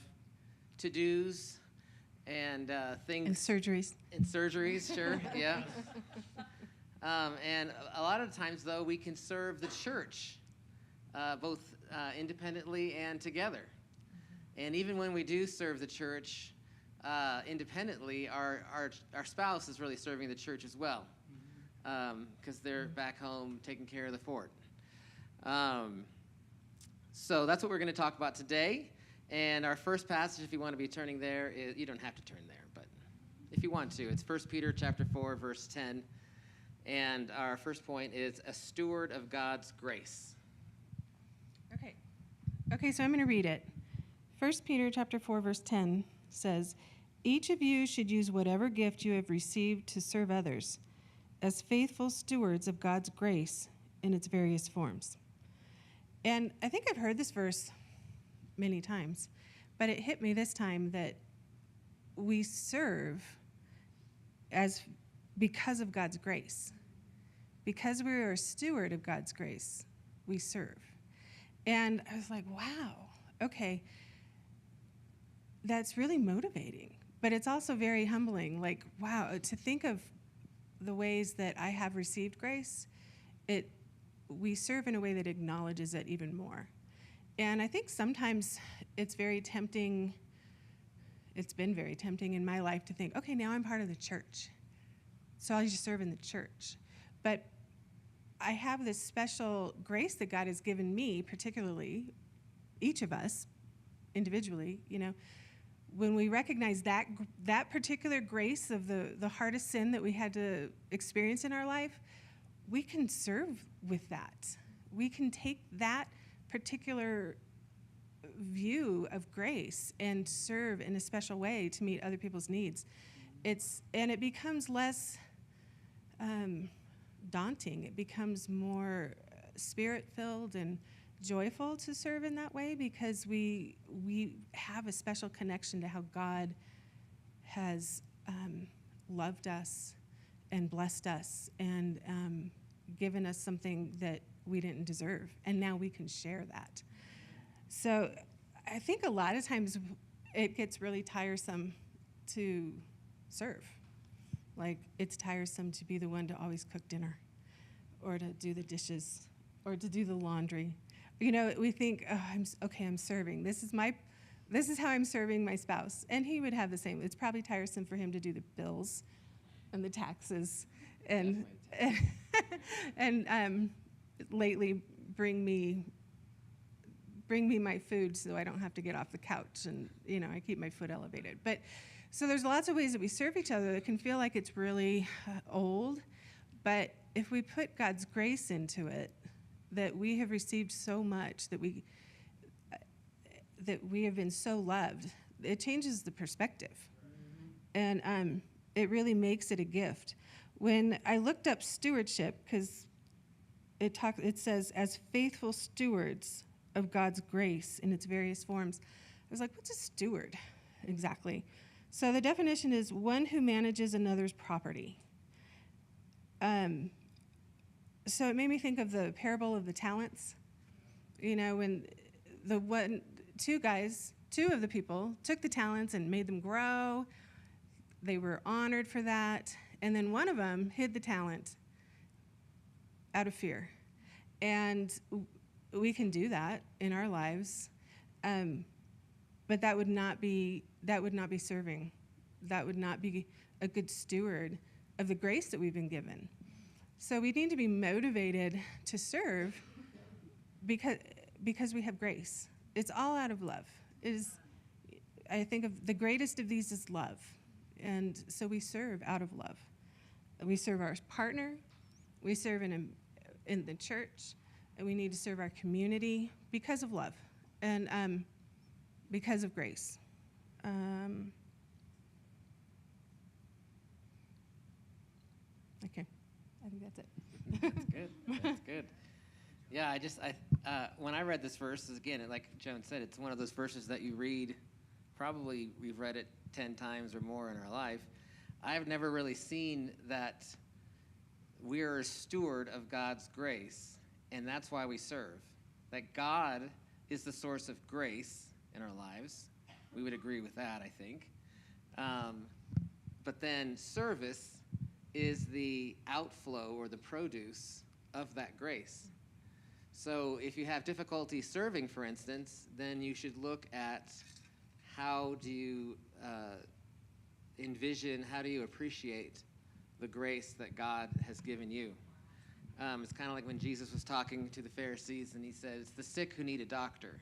to-dos and things. And surgeries. And surgeries, sure, yeah. And a lot of times, though, we can serve the church, both independently and together. And even when we do serve the church independently, our spouse is really serving the church as well, because they're back home taking care of the fort. So that's what we're going to talk about today. And our first passage, if you want to be turning there, you don't have to turn there, but if you want to, it's 1 Peter chapter 4, verse 10. And our first point is a steward of God's grace. Okay, so I'm going to read it. 1 Peter chapter 4, verse 10 says, "Each of you should use whatever gift you have received to serve others as faithful stewards of God's grace in its various forms." And I think I've heard this verse many times, but it hit me this time that we serve because of God's grace. Because we are a steward of God's grace, we serve. And I was like, wow, okay, that's really motivating. But it's also very humbling. Like, wow, to think of the ways that I have received grace, we serve in a way that acknowledges it even more. And I think sometimes it's very tempting, it's been very tempting in my life to think, okay, now I'm part of the church, so I'll just serve in the church. But I have this special grace that God has given me, particularly, each of us, individually, when we recognize that particular grace of the hardest sin that we had to experience in our life, we can serve with that. We can take that particular view of grace and serve in a special way to meet other people's needs. And it becomes less daunting. It becomes more spirit-filled and joyful to serve in that way because we have a special connection to how God has loved us and blessed us and given us something that we didn't deserve, and now we can share that. So I think a lot of times it gets really tiresome to serve. Like, it's tiresome to be the one to always cook dinner or to do the dishes or to do the laundry. We think, oh, I'm serving. This is how I'm serving my spouse. And he would have the same. It's probably tiresome for him to do the bills and the taxes and lately bring me my food so I don't have to get off the couch and I keep my foot elevated. But so there's lots of ways that we serve each other that can feel like it's really old, but if we put God's grace into it, that we have received so much, that we have been so loved, it changes the perspective. And it really makes it a gift. When I looked up stewardship, because it says, as faithful stewards of God's grace in its various forms, I was like, what's a steward exactly? So the definition is one who manages another's property. So it made me think of the parable of the talents. When two of the people took the talents and made them grow. They were honored for that. And then one of them hid the talent out of fear. And we can do that in our lives, but that would not be serving. That would not be a good steward of the grace that we've been given. So we need to be motivated to serve because we have grace. It's all out of love. I think of the greatest of these is love. And so we serve out of love. We serve our partner, we serve in the church, and we need to serve our community because of love and because of grace. Okay, I think that's it. That's good. That's good. Yeah, when I read this verse, again, like Joan said, it's one of those verses that you read, probably we've read it 10 times or more in our life. I've never really seen that we're a steward of God's grace, and that's why we serve. That God is the source of grace in our lives. We would agree with that, I think. But then service is the outflow or the produce of that grace. So if you have difficulty serving, for instance, then you should look at how do you envision, how do you appreciate the grace that God has given you. It's kind of like when Jesus was talking to the Pharisees and he said, it's the sick who need a doctor.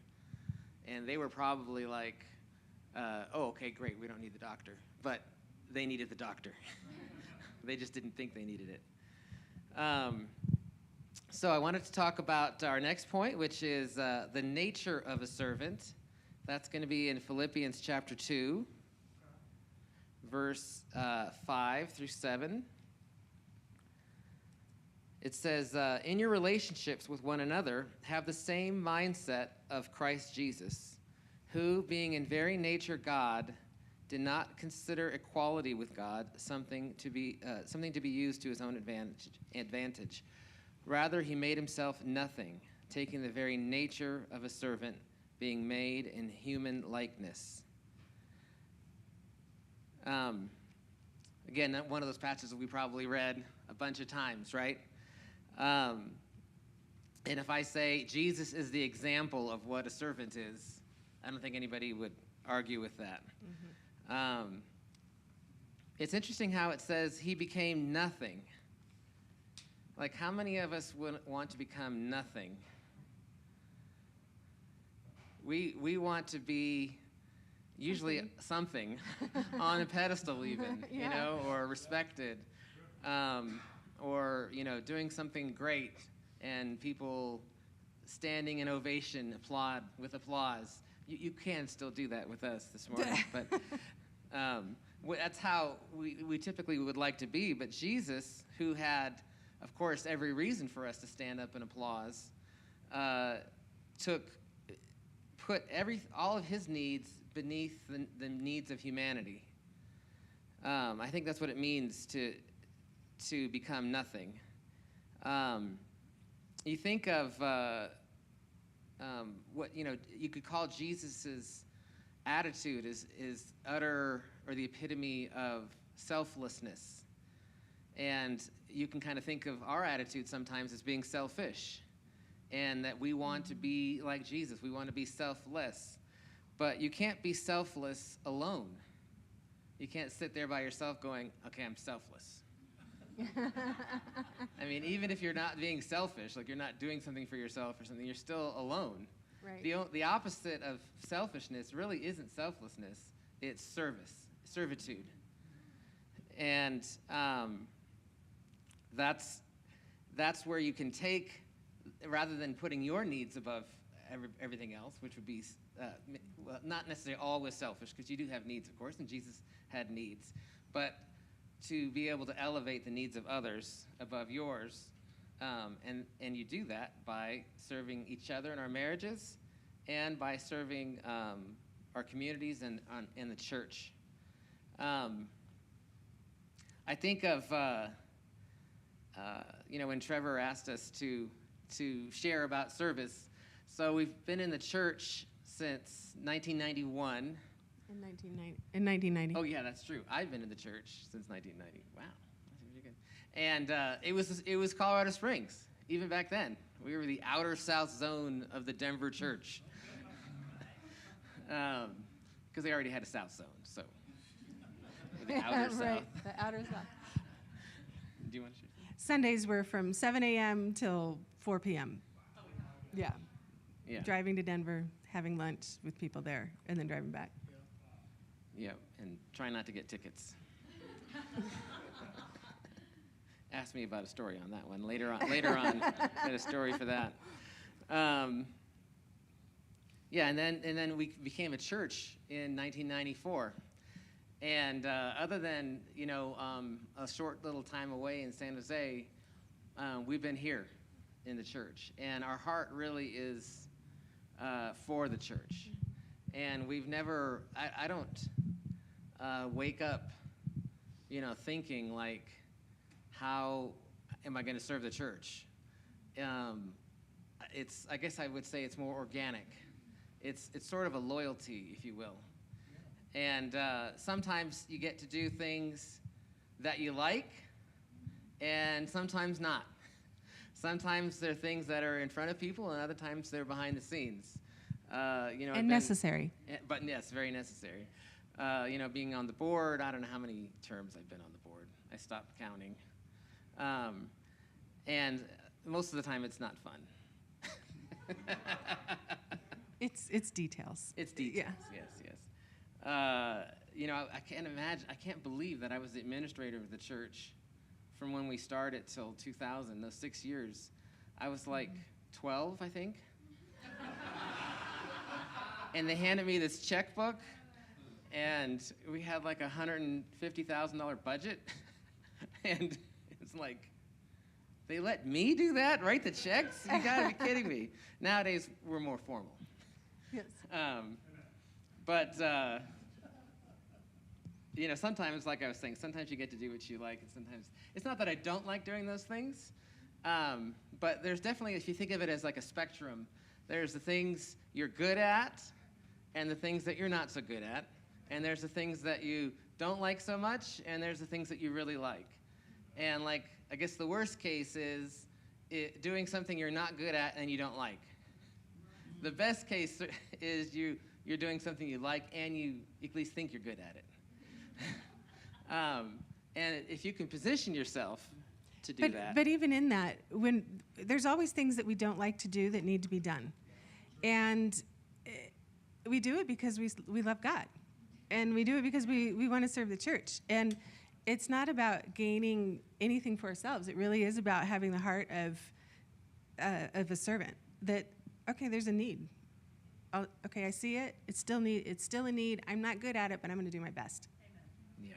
And they were probably like, oh, okay, great, we don't need the doctor. But they needed the doctor. They just didn't think they needed it. So I wanted to talk about our next point, which is the nature of a servant. That's going to be in Philippians chapter 2, verse 5 through 7. It says, in your relationships with one another, have the same mindset of Christ Jesus, who, being in very nature God, did not consider equality with God something to be used to his own advantage. Rather, he made himself nothing, taking the very nature of a servant, being made in human likeness. Again, one of those passages we probably read a bunch of times, right? And if I say Jesus is the example of what a servant is, I don't think anybody would argue with that. Mm-hmm. It's interesting how it says he became nothing. Like, how many of us would want to become nothing? We want to be usually something on a pedestal even, yeah. Or respected, or, doing something great and people standing in ovation, applaud with applause. You can still do that with us this morning, but that's how we typically would like to be. But Jesus, who had, of course, every reason for us to stand up and applause, put all of his needs beneath the needs of humanity. I think that's what it means to become nothing. You think of what you could call Jesus's attitude is utter, or the epitome of selflessness, and you can kind of think of our attitude sometimes as being selfish, and that we want to be like Jesus. We want to be selfless, but you can't be selfless alone. You can't sit there by yourself going, okay, I'm selfless. I mean, even if you're not being selfish, like you're not doing something for yourself or something, you're still alone. Right. The opposite of selfishness really isn't selflessness, it's servitude. And that's where you can take, rather than putting your needs above everything else, which would be, not necessarily always selfish, because you do have needs, of course, and Jesus had needs, but to be able to elevate the needs of others above yours, and you do that by serving each other in our marriages and by serving our communities and in the church. I think of when Trevor asked us to share about service. So we've been in the church since 1991. In 1990. Oh, yeah, that's true. I've been in the church since 1990. Wow, And it was Colorado Springs, even back then. We were the outer south zone of the Denver church. Because they already had a south zone, so. The outer south. Right, the outer south. Do you want to share? Sundays were from 7 a.m. till 4 p.m. Yeah. Yeah. Driving to Denver, having lunch with people there, and then driving back. Yeah, and try not to get tickets. Ask me about a story on that one later on. Got a story for that. Yeah, and then we became a church in 1994. And other than a short little time away in San Jose, we've been here in the church, and our heart really is for the church. And we've never. I don't wake up, thinking like, how am I going to serve the church? I guess I would say it's more organic. It's sort of a loyalty, if you will. And sometimes you get to do things that you like, and sometimes not. Sometimes there are things that are in front of people, and other times they're behind the scenes. And necessary. But yes, very necessary. Being on the board, I don't know how many terms I've been on the board. I stopped counting. And most of the time, it's not fun. It's details. It's details. Yeah. Yes. I can't believe that I was the administrator of the church from when we started till 2000. Those 6 years, I was like 12, I think. And they handed me this checkbook, and we had like $150,000 budget, and it's like, they let me do that? Write the checks? You gotta be kidding me. Nowadays, we're more formal. Yes. Sometimes, like I was saying, sometimes you get to do what you like, and sometimes it's not that I don't like doing those things, but there's definitely, if you think of it as like a spectrum, there's the things you're good at, and the things that you're not so good at, and there's the things that you don't like so much, and there's the things that you really like. And like, I guess the worst case is doing something you're not good at and you don't like. The best case is you're doing something you like and you at least think you're good at it. And if you can position yourself to do that. But even in that, when there's always things that we don't like to do that need to be done. And we do it because we love God. And we do it because we want to serve the church. And it's not about gaining anything for ourselves. It really is about having the heart of a servant. That, okay, there's a need. Okay, I see it. It's still a need. I'm not good at it, but I'm going to do my best. Yeah.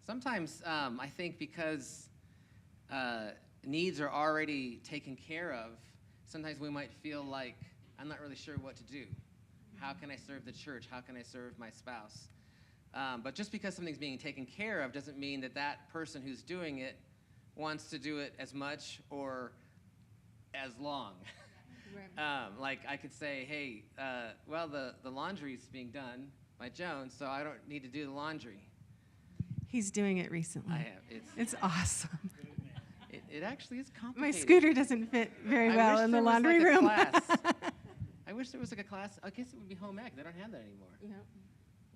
Sometimes I think because needs are already taken care of, sometimes we might feel like, I'm not really sure what to do. How can I serve the church? How can I serve my spouse? But just because something's being taken care of doesn't mean that person who's doing it wants to do it as much or as long. Right. Like I could say, hey, the laundry's being done by Joan, so I don't need to do the laundry. He's doing it recently. I have. It's awesome. It actually is complicated. My scooter doesn't fit very I well wish in the there was laundry like a room. class. I wish there was like a class. I guess it would be home ec. They don't have that anymore. No.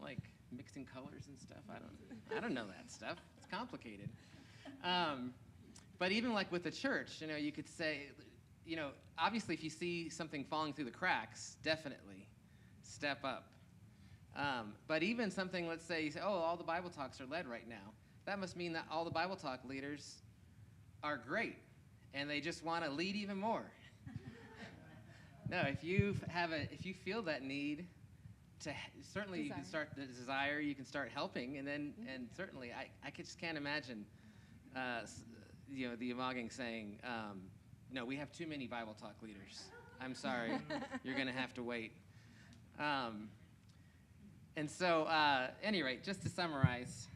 Like mixing colors and stuff. I don't know that stuff. It's complicated. But even like with the church, you could say, obviously if you see something falling through the cracks, definitely step up. But even something, let's say you say, oh, all the Bible talks are led right now. That must mean that all the Bible talk leaders are great, and they just want to lead even more. No, if you feel that need, certainly you can start the desire, you can start helping, and certainly I just can't imagine, the Imaging saying, no, we have too many Bible talk leaders. I'm sorry, you're going to have to wait. And so, any rate, just to summarize,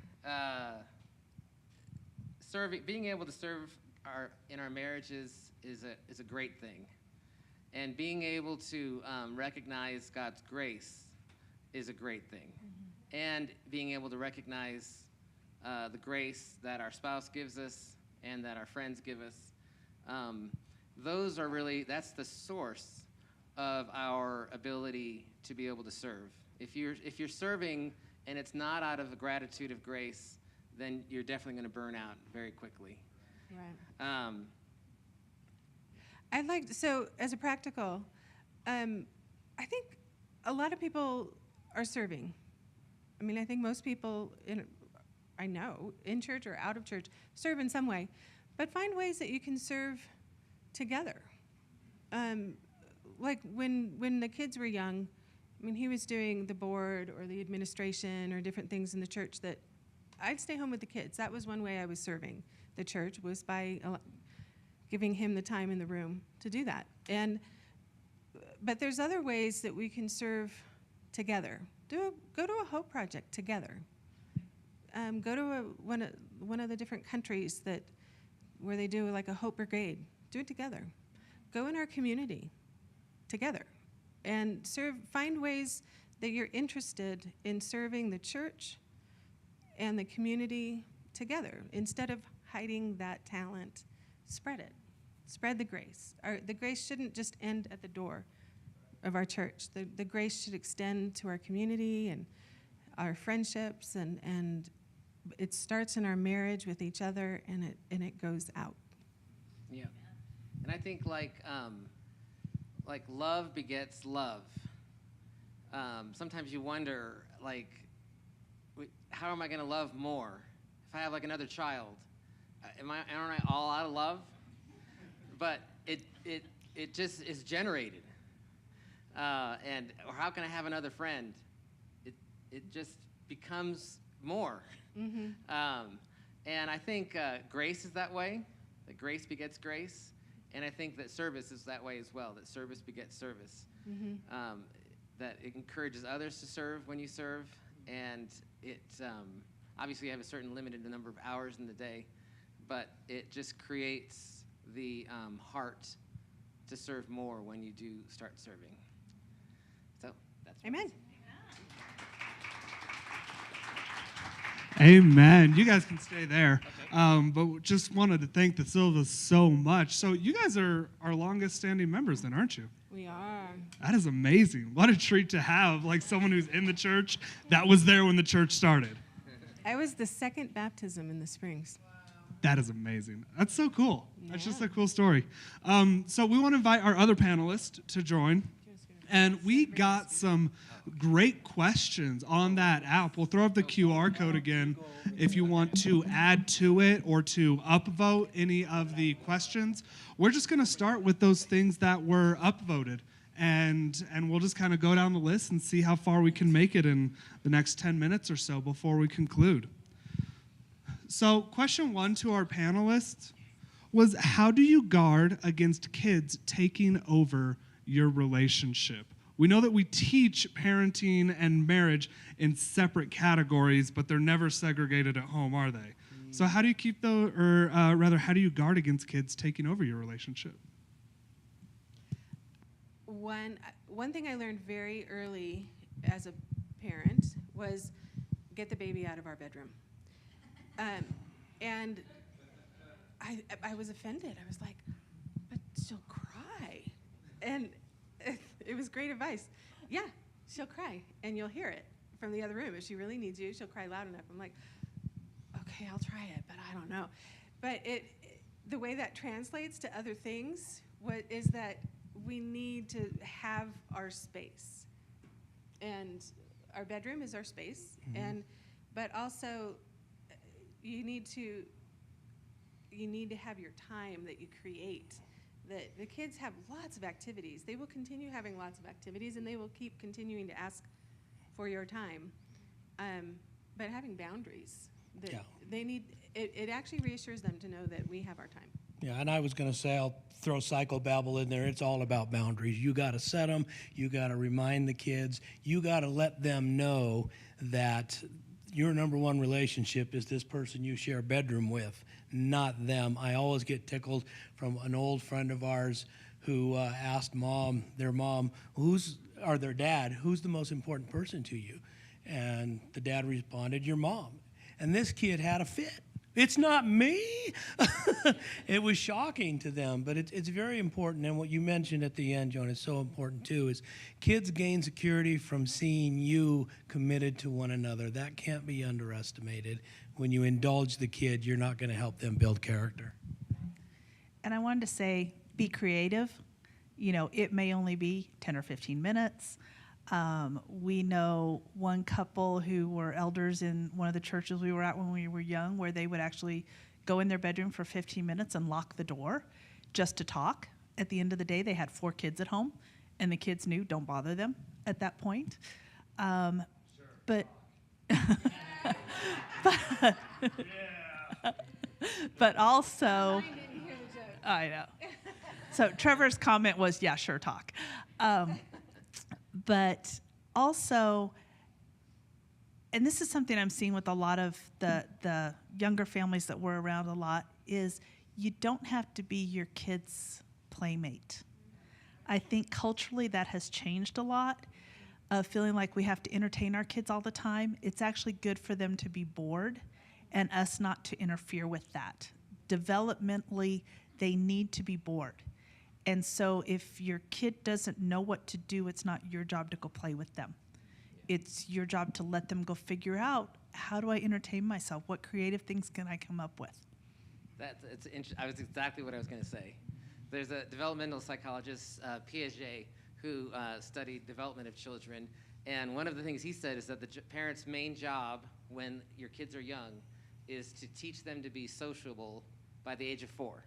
being able to serve in our marriages is a great thing, and being able to recognize God's grace is a great thing, and being able to recognize the grace that our spouse gives us and that our friends give us. Those are really, that's the source of our ability to be able to serve. If you're serving and it's not out of a gratitude of grace, then you're definitely going to burn out very quickly. Right. I'd like to, so as a practical, I think a lot of people are serving. I mean, I think most people I know in church or out of church serve in some way, but find ways that you can serve together. Like when the kids were young, I mean, he was doing the board or the administration or different things in the church that I'd stay home with the kids. That was one way I was serving the church, was by giving him the time in the room to do that. But there's other ways that we can serve together. Go to a Hope Project together. Go to one of the different countries where they do like a Hope Brigade. Do it together. Go in our community together and find ways that you're interested in serving the church and the community together. Instead of hiding that talent, spread it. Spread the grace. The grace shouldn't just end at the door of our church. The grace should extend to our community and our friendships, and it starts in our marriage with each other, and it goes out. Yeah. And I think like love begets love. Sometimes you wonder, like, how am I going to love more? If I have like another child, aren't I all out of love? But it just is generated. Or how can I have another friend? It just becomes more. Mm-hmm. And I think grace is that way. That grace begets grace. And I think that service is that way as well, that service begets service. Mm-hmm. That it encourages others to serve when you serve. And it obviously you have a certain limited number of hours in the day, but it just creates the heart to serve more when you do start serving. So that's what Amen. Amen. You guys can stay there. Okay. But just wanted to thank the Silvas so much. So you guys are our longest standing members then, aren't you? We are. That is amazing. What a treat to have, like someone who's in the church that was there when the church started. I was the second baptism in the Springs. That is amazing. That's so cool. Yeah. That's just a cool story. So we want to invite our other panelists to join. And we got some great questions on that app. We'll throw up the QR code again if you want to add to it or to upvote any of the questions. We're just going to start with those things that were upvoted. And we'll just kind of go down the list and see how far we can make it in the next 10 minutes or so before we conclude. So question 1 to our panelists was, how do you guard against kids taking over your relationship? We know that we teach parenting and marriage in separate categories, but they're never segregated at home, are they? So how do you keep how do you guard against kids taking over your relationship? One thing I learned very early as a parent was get the baby out of our bedroom. And I was offended. I was like, but she'll cry. And it was great advice. Yeah, she'll cry, and you'll hear it from the other room. If she really needs you, she'll cry loud enough. I'm like, okay, I'll try it, but I don't know. But the way that translates to other things is that we need to have our space. And our bedroom is our space. Mm-hmm. But also, you need to have your time that you create. That the kids have lots of activities. They will continue having lots of activities, and they will keep continuing to ask for your time. But having boundaries, they need, it actually reassures them to know that we have our time. Yeah, and I was going to say, I'll throw psychobabble in there. It's all about boundaries. You got to set them. You got to remind the kids. You got to let them know that your number one relationship is this person you share a bedroom with, not them. I always get tickled from an old friend of ours who asked their mom, their dad, who's the most important person to you? And the dad responded, your mom. And this kid had a fit. It's not me. it was shocking to them. But it's very important. And what you mentioned at the end, Joan, is so important too, is kids gain security from seeing you committed to one another. That can't be underestimated. When you indulge the kid, you're not going to help them build character. And I wanted to say, be creative. It may only be 10 or 15 minutes. We know one couple who were elders in one of the churches we were at when we were young, where they would actually go in their bedroom for 15 minutes and lock the door just to talk. At the end of the day, they had 4 kids at home, and the kids knew, don't bother them at that point. But but also, I know. So Trevor's comment was, yeah, sure, talk. But also, and this is something I'm seeing with a lot of the younger families that we're around a lot, is you don't have to be your kid's playmate. I think culturally that has changed a lot, of feeling like we have to entertain our kids all the time. It's actually good for them to be bored and us not to interfere with that. Developmentally, they need to be bored. And so if your kid doesn't know what to do, it's not your job to go play with them. It's your job to let them go figure out, how do I entertain myself? What creative things can I come up with? I was exactly what I was going to say. There's a developmental psychologist, Piaget, who studied development of children. And one of the things he said is that the parent's main job when your kids are young is to teach them to be sociable by the age of 4.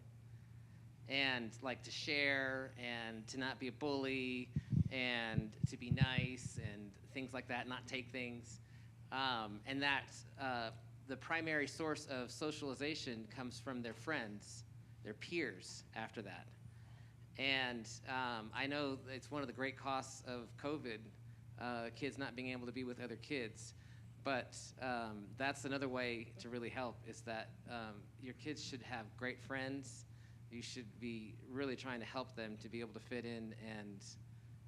And like to share and to not be a bully and to be nice and things like that, not take things. And that the primary source of socialization comes from their friends, their peers after that. And I know it's one of the great costs of COVID, kids not being able to be with other kids. But that's another way to really help, is that your kids should have great friends. You should be really trying to help them to be able to fit in and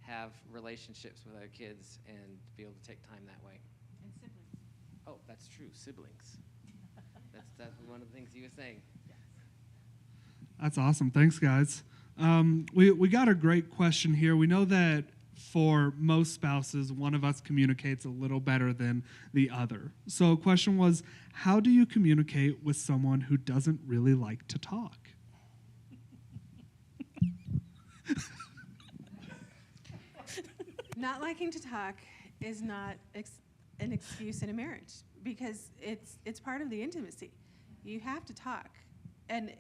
have relationships with other kids and be able to take time that way. And siblings. Oh, that's true, siblings. That's one of the things you were saying. That's awesome. Thanks, guys. We got a great question here. We know that for most spouses, one of us communicates a little better than the other. So the question was, how do you communicate with someone who doesn't really like to talk? Not liking to talk is not an excuse in a marriage, because it's part of the intimacy. You have to talk. And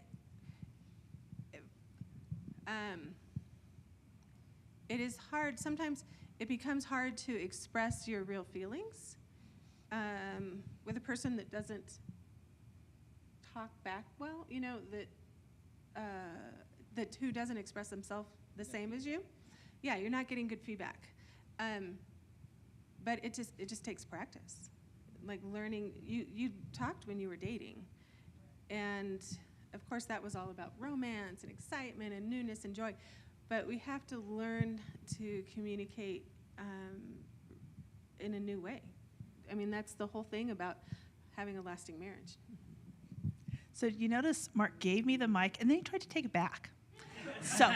it is hard. Sometimes it becomes hard to express your real feelings with a person that doesn't talk back well, that who doesn't express themselves the same as you. Yeah, you're not getting good feedback. But it just takes practice. Like learning, you talked when you were dating. And of course that was all about romance and excitement and newness and joy. But we have to learn to communicate in a new way. I mean, that's the whole thing about having a lasting marriage. So you notice Mark gave me the mic, and then he tried to take it back. So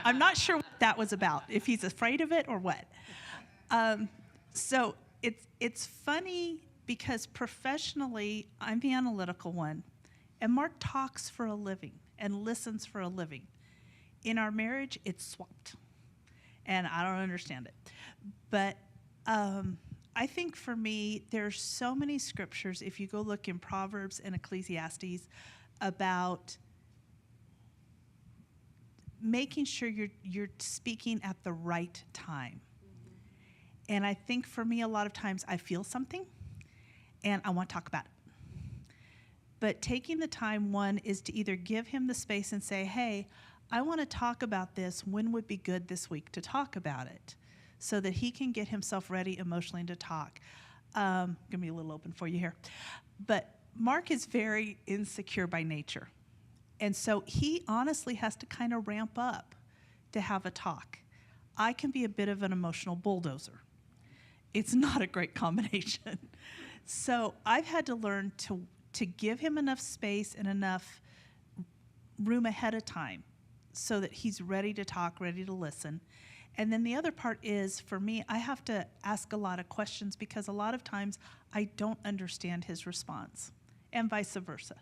I'm not sure what that was about, if he's afraid of it or what. So it's funny because professionally, I'm the analytical one, and Mark talks for a living and listens for a living. In our marriage, it's swapped, and I don't understand it. But I think for me, there's so many scriptures, if you go look in Proverbs and Ecclesiastes, about making sure you're speaking at the right time. And I think for me, a lot of times I feel something and I want to talk about it. But taking the time, one, is to either give him the space and say, hey, I want to talk about this. When would be good this week to talk about it? So that he can get himself ready emotionally to talk. Going to be a little open for you here. But Mark is very insecure by nature. And so he honestly has to kind of ramp up to have a talk. I can be a bit of an emotional bulldozer. It's not a great combination. So I've had to learn to give him enough space and enough room ahead of time so that he's ready to talk, ready to listen. And then the other part is, for me, I have to ask a lot of questions because a lot of times I don't understand his response, and vice versa.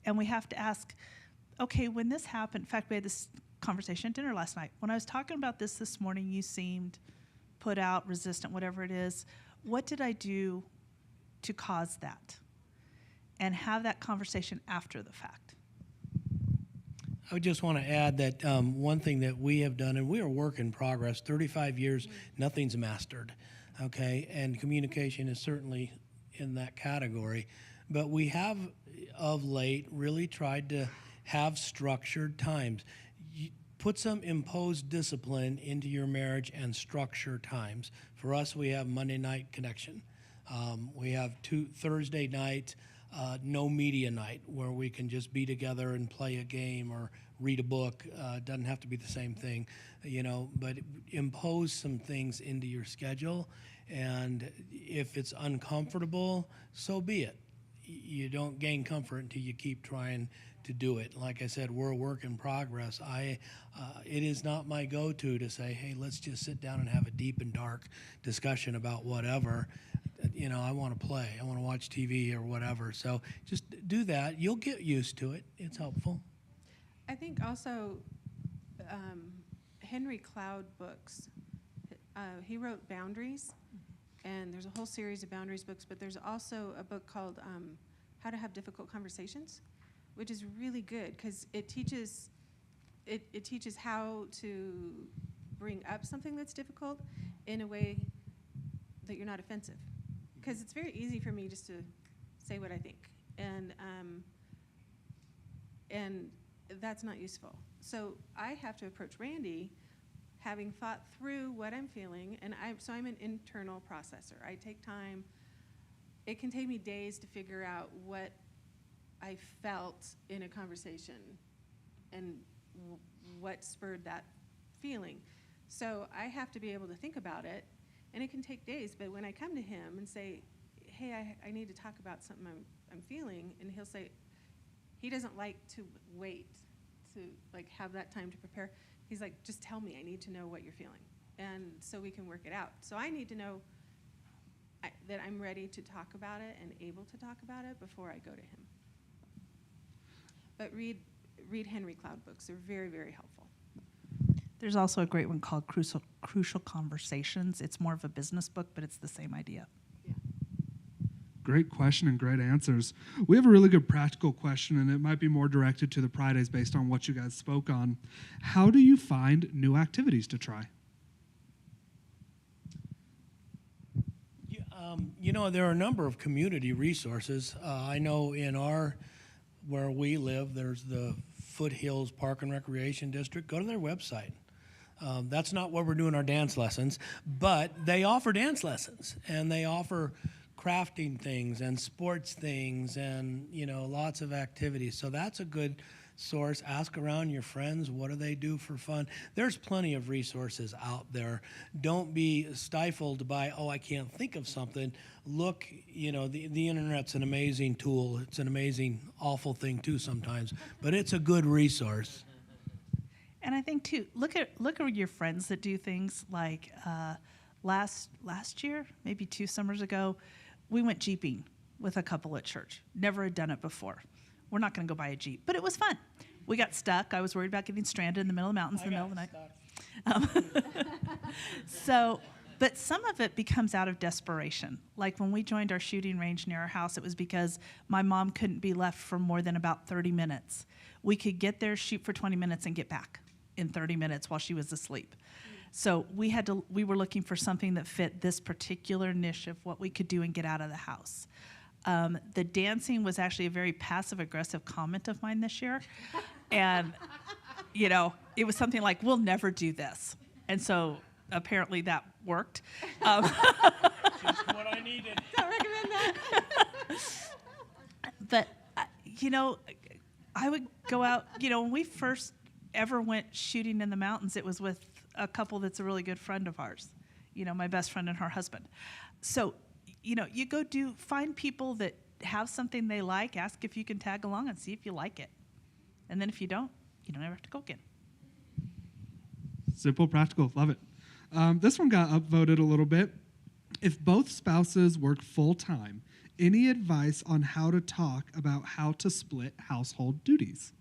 And we have to ask, okay, when this happened, in fact, we had this conversation at dinner last night. When I was talking about this morning, you seemed put out, resistant, whatever it is. What did I do to cause that? And have that conversation after the fact. I would just want to add that one thing that we have done, and we are a work in progress, 35 years, nothing's mastered, okay? And communication is certainly in that category. But we have, of late, really tried to have structured times. Put some imposed discipline into your marriage and structure times. For us, we have Monday night connection. We have Thursday night, no media night, where we can just be together and play a game or read a book. Doesn't have to be the same thing, but impose some things into your schedule. And if it's uncomfortable, so be it. You don't gain comfort until you keep trying to do it. Like I said, we're a work in progress. It is not my go-to to say, hey, let's just sit down and have a deep and dark discussion about whatever. I want to play. I want to watch TV or whatever. So just do that. You'll get used to it. It's helpful. I think also Henry Cloud books, he wrote Boundaries, and there's a whole series of Boundaries books, but there's also a book called How to Have Difficult Conversations, which is really good because it teaches how to bring up something that's difficult in a way that you're not offensive. Because it's very easy for me just to say what I think, and that's not useful. So I have to approach Randy having thought through what I'm feeling, and I'm an internal processor. I take time. It can take me days to figure out what I felt in a conversation and what spurred that feeling. So I have to be able to think about it, and it can take days. But when I come to him and say, hey, I need to talk about something I'm feeling, and he'll say, he doesn't like to wait to have that time to prepare. He's like, just tell me, I need to know what you're feeling. And so we can work it out. So I need to know that I'm ready to talk about it and able to talk about it before I go to him. But read Henry Cloud books. They're very, very helpful. There's also a great one called Crucial Conversations. It's more of a business book, but it's the same idea. Yeah. Great question and great answers. We have a really good practical question, and it might be more directed to the Fridays based on what you guys spoke on. How do you find new activities to try? There are a number of community resources. I know where we live, there's the Foothills Park and Recreation District. Go to their website. That's not where we're doing our dance lessons, but they offer dance lessons, and they offer crafting things and sports things and, lots of activities. So that's a good source. Ask around your friends, what do they do for fun? There's plenty of resources out there. Don't be stifled by, I can't think of something. Look, the internet's an amazing tool. It's an amazing, awful thing too sometimes, but it's a good resource. And I think too, look at your friends that do things like last year, maybe 2 summers ago, we went jeeping with a couple at church. Never had done it before. We're not going to go buy a Jeep, but it was fun. We got stuck. I was worried about getting stranded in the middle of the mountains in the middle of the night. But some of it becomes out of desperation. Like when we joined our shooting range near our house, it was because my mom couldn't be left for more than about 30 minutes. We could get there, shoot for 20 minutes, and get back in 30 minutes while she was asleep. So we were looking for something that fit this particular niche of what we could do and get out of the house. The dancing was actually a very passive-aggressive comment of mine this year. And, it was something like, we'll never do this. And so apparently that worked. Just what I needed. Don't recommend that. But, I would go out, when we first ever went shooting in the mountains, it was with a couple that's a really good friend of ours, my best friend and her husband. So, you go find people that have something they like, ask if you can tag along and see if you like it. And then if you don't, you don't ever have to go again. Simple, practical. Love it. This one got upvoted a little bit. If both spouses work full time, any advice on how to talk about how to split household duties?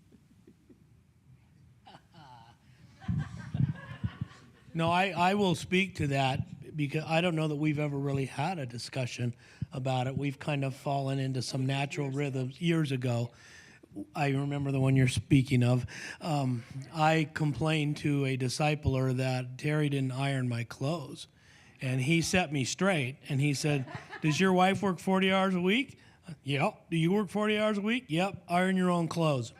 No, I will speak to that because I don't know that we've ever really had a discussion about it. We've kind of fallen into some natural rhythms years ago. I remember the one you're speaking of. I complained to a discipler that Terry didn't iron my clothes. And he set me straight. And he said, does your wife work 40 hours a week? Yep. Do you work 40 hours a week? Yep. Iron your own clothes.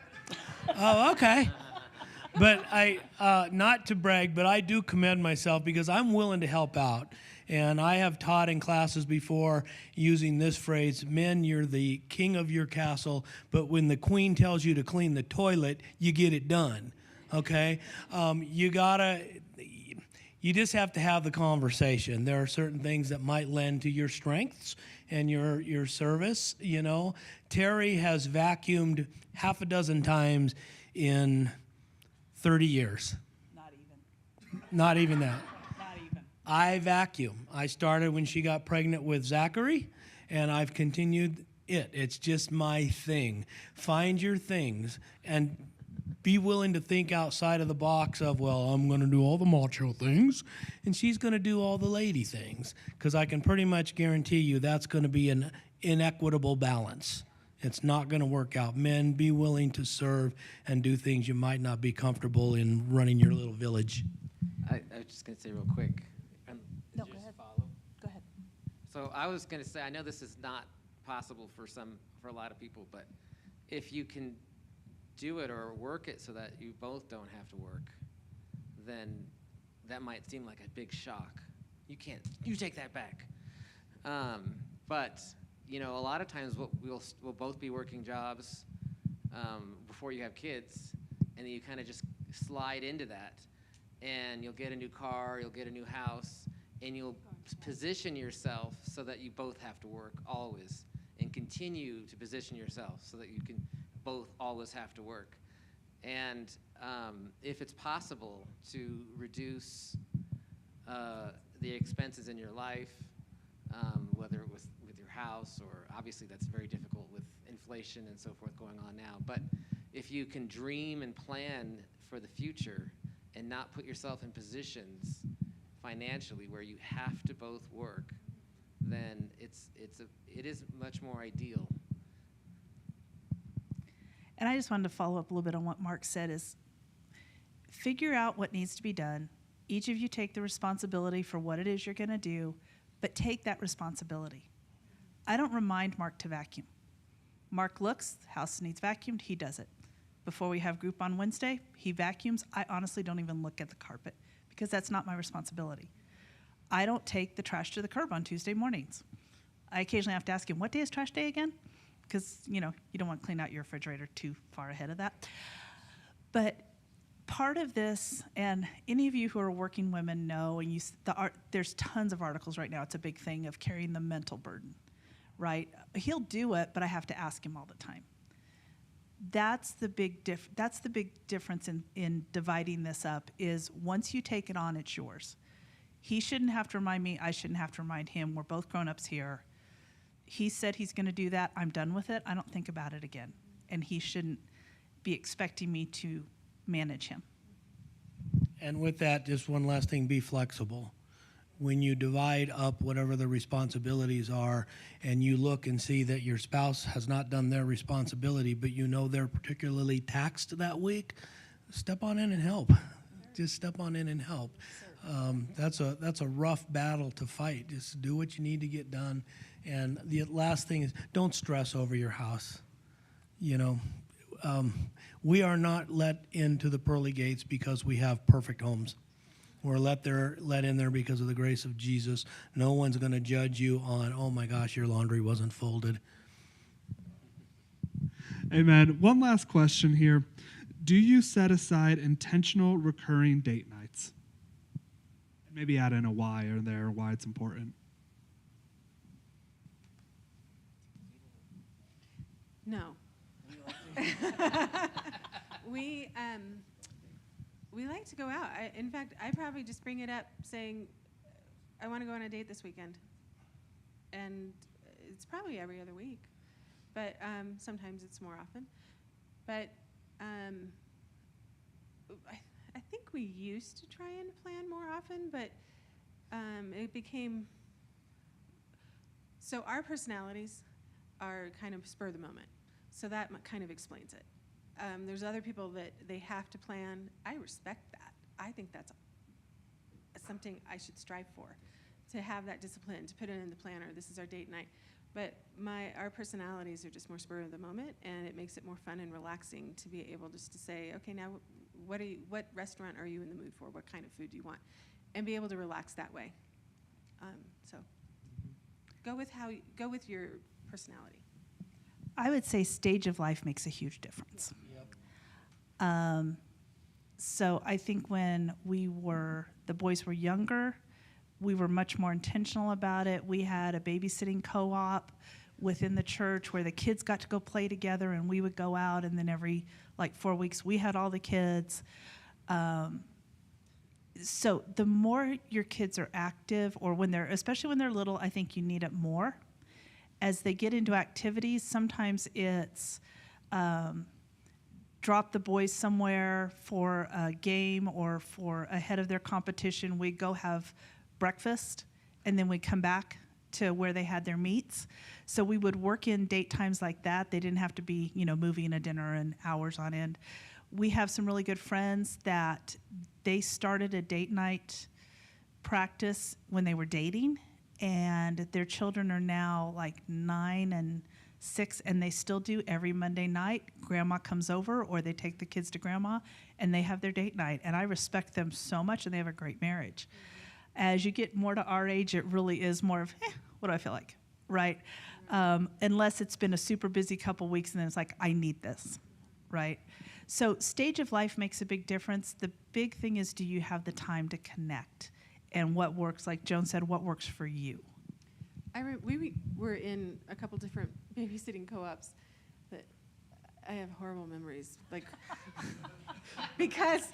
Oh, okay. But not to brag, but I do commend myself because I'm willing to help out. And I have taught in classes before using this phrase, men, you're the king of your castle, but when the queen tells you to clean the toilet, you get it done, okay? You just have to have the conversation. There are certain things that might lend to your strengths and your service, you know. Terry has vacuumed half a dozen times in 30 years. Not even that. I vacuum. I started when she got pregnant with Zachary, and I've continued it. It's just my thing. Find your things and be willing to think outside of the box of, well, I'm going to do all the macho things, and she's going to do all the lady things, because I can pretty much guarantee you that's going to be an inequitable balance. It's not going to work out. Men, be willing to serve and do things you might not be comfortable in running your little village. I was just going to say real quick. No, go ahead. Go ahead. So I was going to say, I know this is not possible for a lot of people, but if you can do it or work it so that you both don't have to work, then that might seem like a big shock. You take that back. But you know, a lot of times we'll both be working jobs before you have kids, and then you kind of just slide into that, and you'll get a new car, you'll get a new house, and you'll position yourself so that you both have to work always, and continue to position yourself so that you can both always have to work. And if it's possible to reduce the expenses in your life, whether with your house, or obviously that's very difficult with inflation and so forth going on now, but if you can dream and plan for the future and not put yourself in positions financially where you have to both work, then it is much more ideal. And I just wanted to follow up a little bit on what Mark said is figure out what needs to be done. Each of you take the responsibility for what it is you're going to do, but take that responsibility. I don't remind Mark to vacuum. Mark looks, house needs vacuumed, he does it. Before we have group on Wednesday, he vacuums. I honestly don't even look at the carpet because that's not my responsibility. I don't take the trash to the curb on Tuesday mornings. I occasionally have to ask him, what day is trash day again? Because, you know, you don't want to clean out your refrigerator too far ahead of that. But part of this, and any of you who are working women know, and there's tons of articles right now. It's a big thing of carrying the mental burden, right? He'll do it, but I have to ask him all the time. That's the big difference in dividing this up is once you take it on, it's yours. He shouldn't have to remind me. I shouldn't have to remind him. We're both grown-ups here. He said he's going to do that. I'm done with it. I don't think about it again. And he shouldn't be expecting me to manage him. And with that, just one last thing, be flexible. When you divide up whatever the responsibilities are and you look and see that your spouse has not done their responsibility, but you know they're particularly taxed that week, step on in and help. Just step on in and help. That's a rough battle to fight. Just do what you need to get done. And the last thing is don't stress over your house. You know, we are not let into the pearly gates because we have perfect homes. We're let in there because of the grace of Jesus. No one's going to judge you on, oh my gosh, your laundry wasn't folded. Amen. One last question here. Do you set aside intentional recurring date nights? Maybe add in a why or there, why it's important. No. We We like to go out. In fact, I probably just bring it up saying, I want to go on a date this weekend. And it's probably every other week. But sometimes it's more often. But I think we used to try and plan more often, but it became... So our personalities are kind of spur of the moment. So that kind of explains it. There's other people that they have to plan. I respect that. I think that's something I should strive for, to have that discipline, to put it in the planner. This is our date night. But our personalities are just more spur of the moment, and it makes it more fun and relaxing to be able just to say, okay, now what restaurant are you in the mood for? What kind of food do you want? And be able to relax that way. So go with your personality. I would say stage of life makes a huge difference. So I think when the boys were younger, we were much more intentional about it. We had a babysitting co-op within the church where the kids got to go play together, and we would go out, and then every 4 weeks we had all the kids. So the more your kids are active, or especially when they're little, I think you need it more. As they get into activities, sometimes it's drop the boys somewhere for a game or for ahead of their competition. We go have breakfast, and then we come back to where they had their meets. So we would work in date times like that. They didn't have to be, moving a dinner and hours on end. We have some really good friends that they started a date night practice when they were dating, and their children are now 9 and 6, and they still do every Monday night. Grandma comes over, or they take the kids to grandma, and they have their date night. And I respect them so much, and they have a great marriage. As you get more to our age, it really is more of, what do I feel like, right? Unless it's been a super busy couple weeks, and then it's like, I need this, right? So stage of life makes a big difference. The big thing is, do you have the time to connect? And what works, like Joan said, what works for you? We were in a couple different babysitting co-ops that I have horrible memories. Because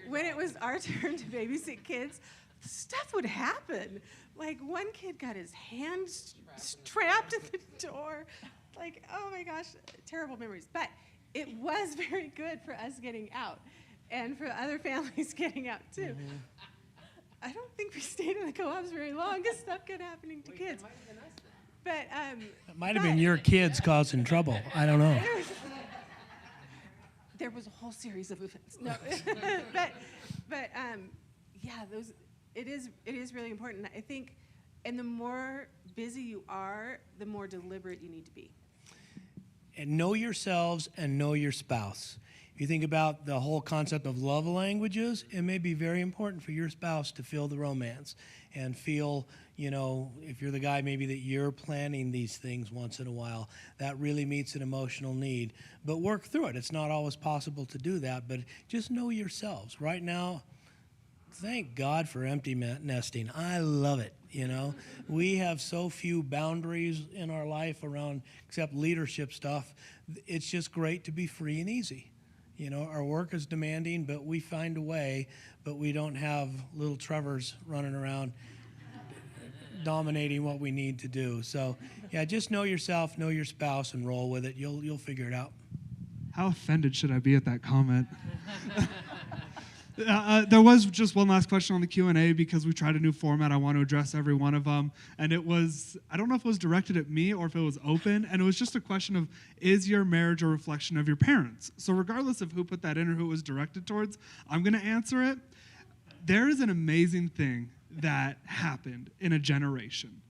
when it was our turn to babysit kids, stuff would happen. One kid got his hand trapped at the door. Oh my gosh, terrible memories. But it was very good for us getting out and for other families getting out too. Mm-hmm. I don't think we stayed in the co-ops very long because stuff kept happening to kids. But it might have been your kids causing trouble. I don't know. There was a whole series of events. No, but yeah, it is really important. I think, and the more busy you are, the more deliberate you need to be. And know yourselves and know your spouse. If you think about the whole concept of love languages, it may be very important for your spouse to feel the romance and feel, if you're the guy maybe that you're planning these things once in a while, that really meets an emotional need. But work through it. It's not always possible to do that, but just know yourselves. Right now, thank God for empty nesting. I love it, We have so few boundaries in our life around except leadership stuff. It's just great to be free and easy. Our work is demanding, but we find a way, but we don't have little Trevors running around dominating what we need to do. So, yeah, just know yourself, know your spouse, and roll with it. You'll figure it out. How offended should I be at that comment? There was just one last question on the Q&A because we tried a new format. I want to address every one of them. And it was, I don't know if it was directed at me or if it was open. And it was just a question of, is your marriage a reflection of your parents? So regardless of who put that in or who it was directed towards, I'm going to answer it. There is an amazing thing that happened in a generation.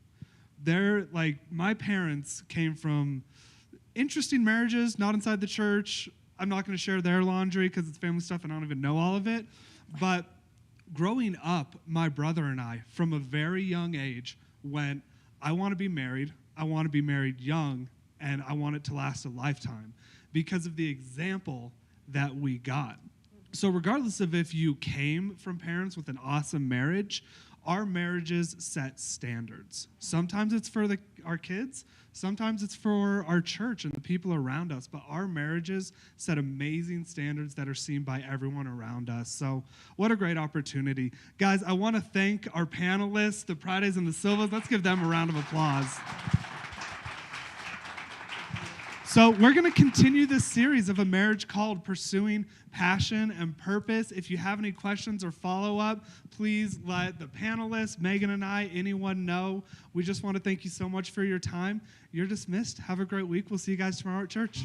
My parents came from interesting marriages, not inside the church. I'm not going to share their laundry because it's family stuff and I don't even know all of it. But growing up, my brother and I, from a very young age, went, I want to be married young, and I want it to last a lifetime because of the example that we got. So regardless of if you came from parents with an awesome marriage, our marriages set standards. Sometimes it's for our kids, sometimes it's for our church and the people around us, but our marriages set amazing standards that are seen by everyone around us. So what a great opportunity. Guys, I want to thank our panelists, the Prides and the Silvas. Let's give them a round of applause. So we're going to continue this series of a marriage called Pursuing Passion and Purpose. If you have any questions or follow-up, please let the panelists, Megan and I, anyone know. We just want to thank you so much for your time. You're dismissed. Have a great week. We'll see you guys tomorrow at church.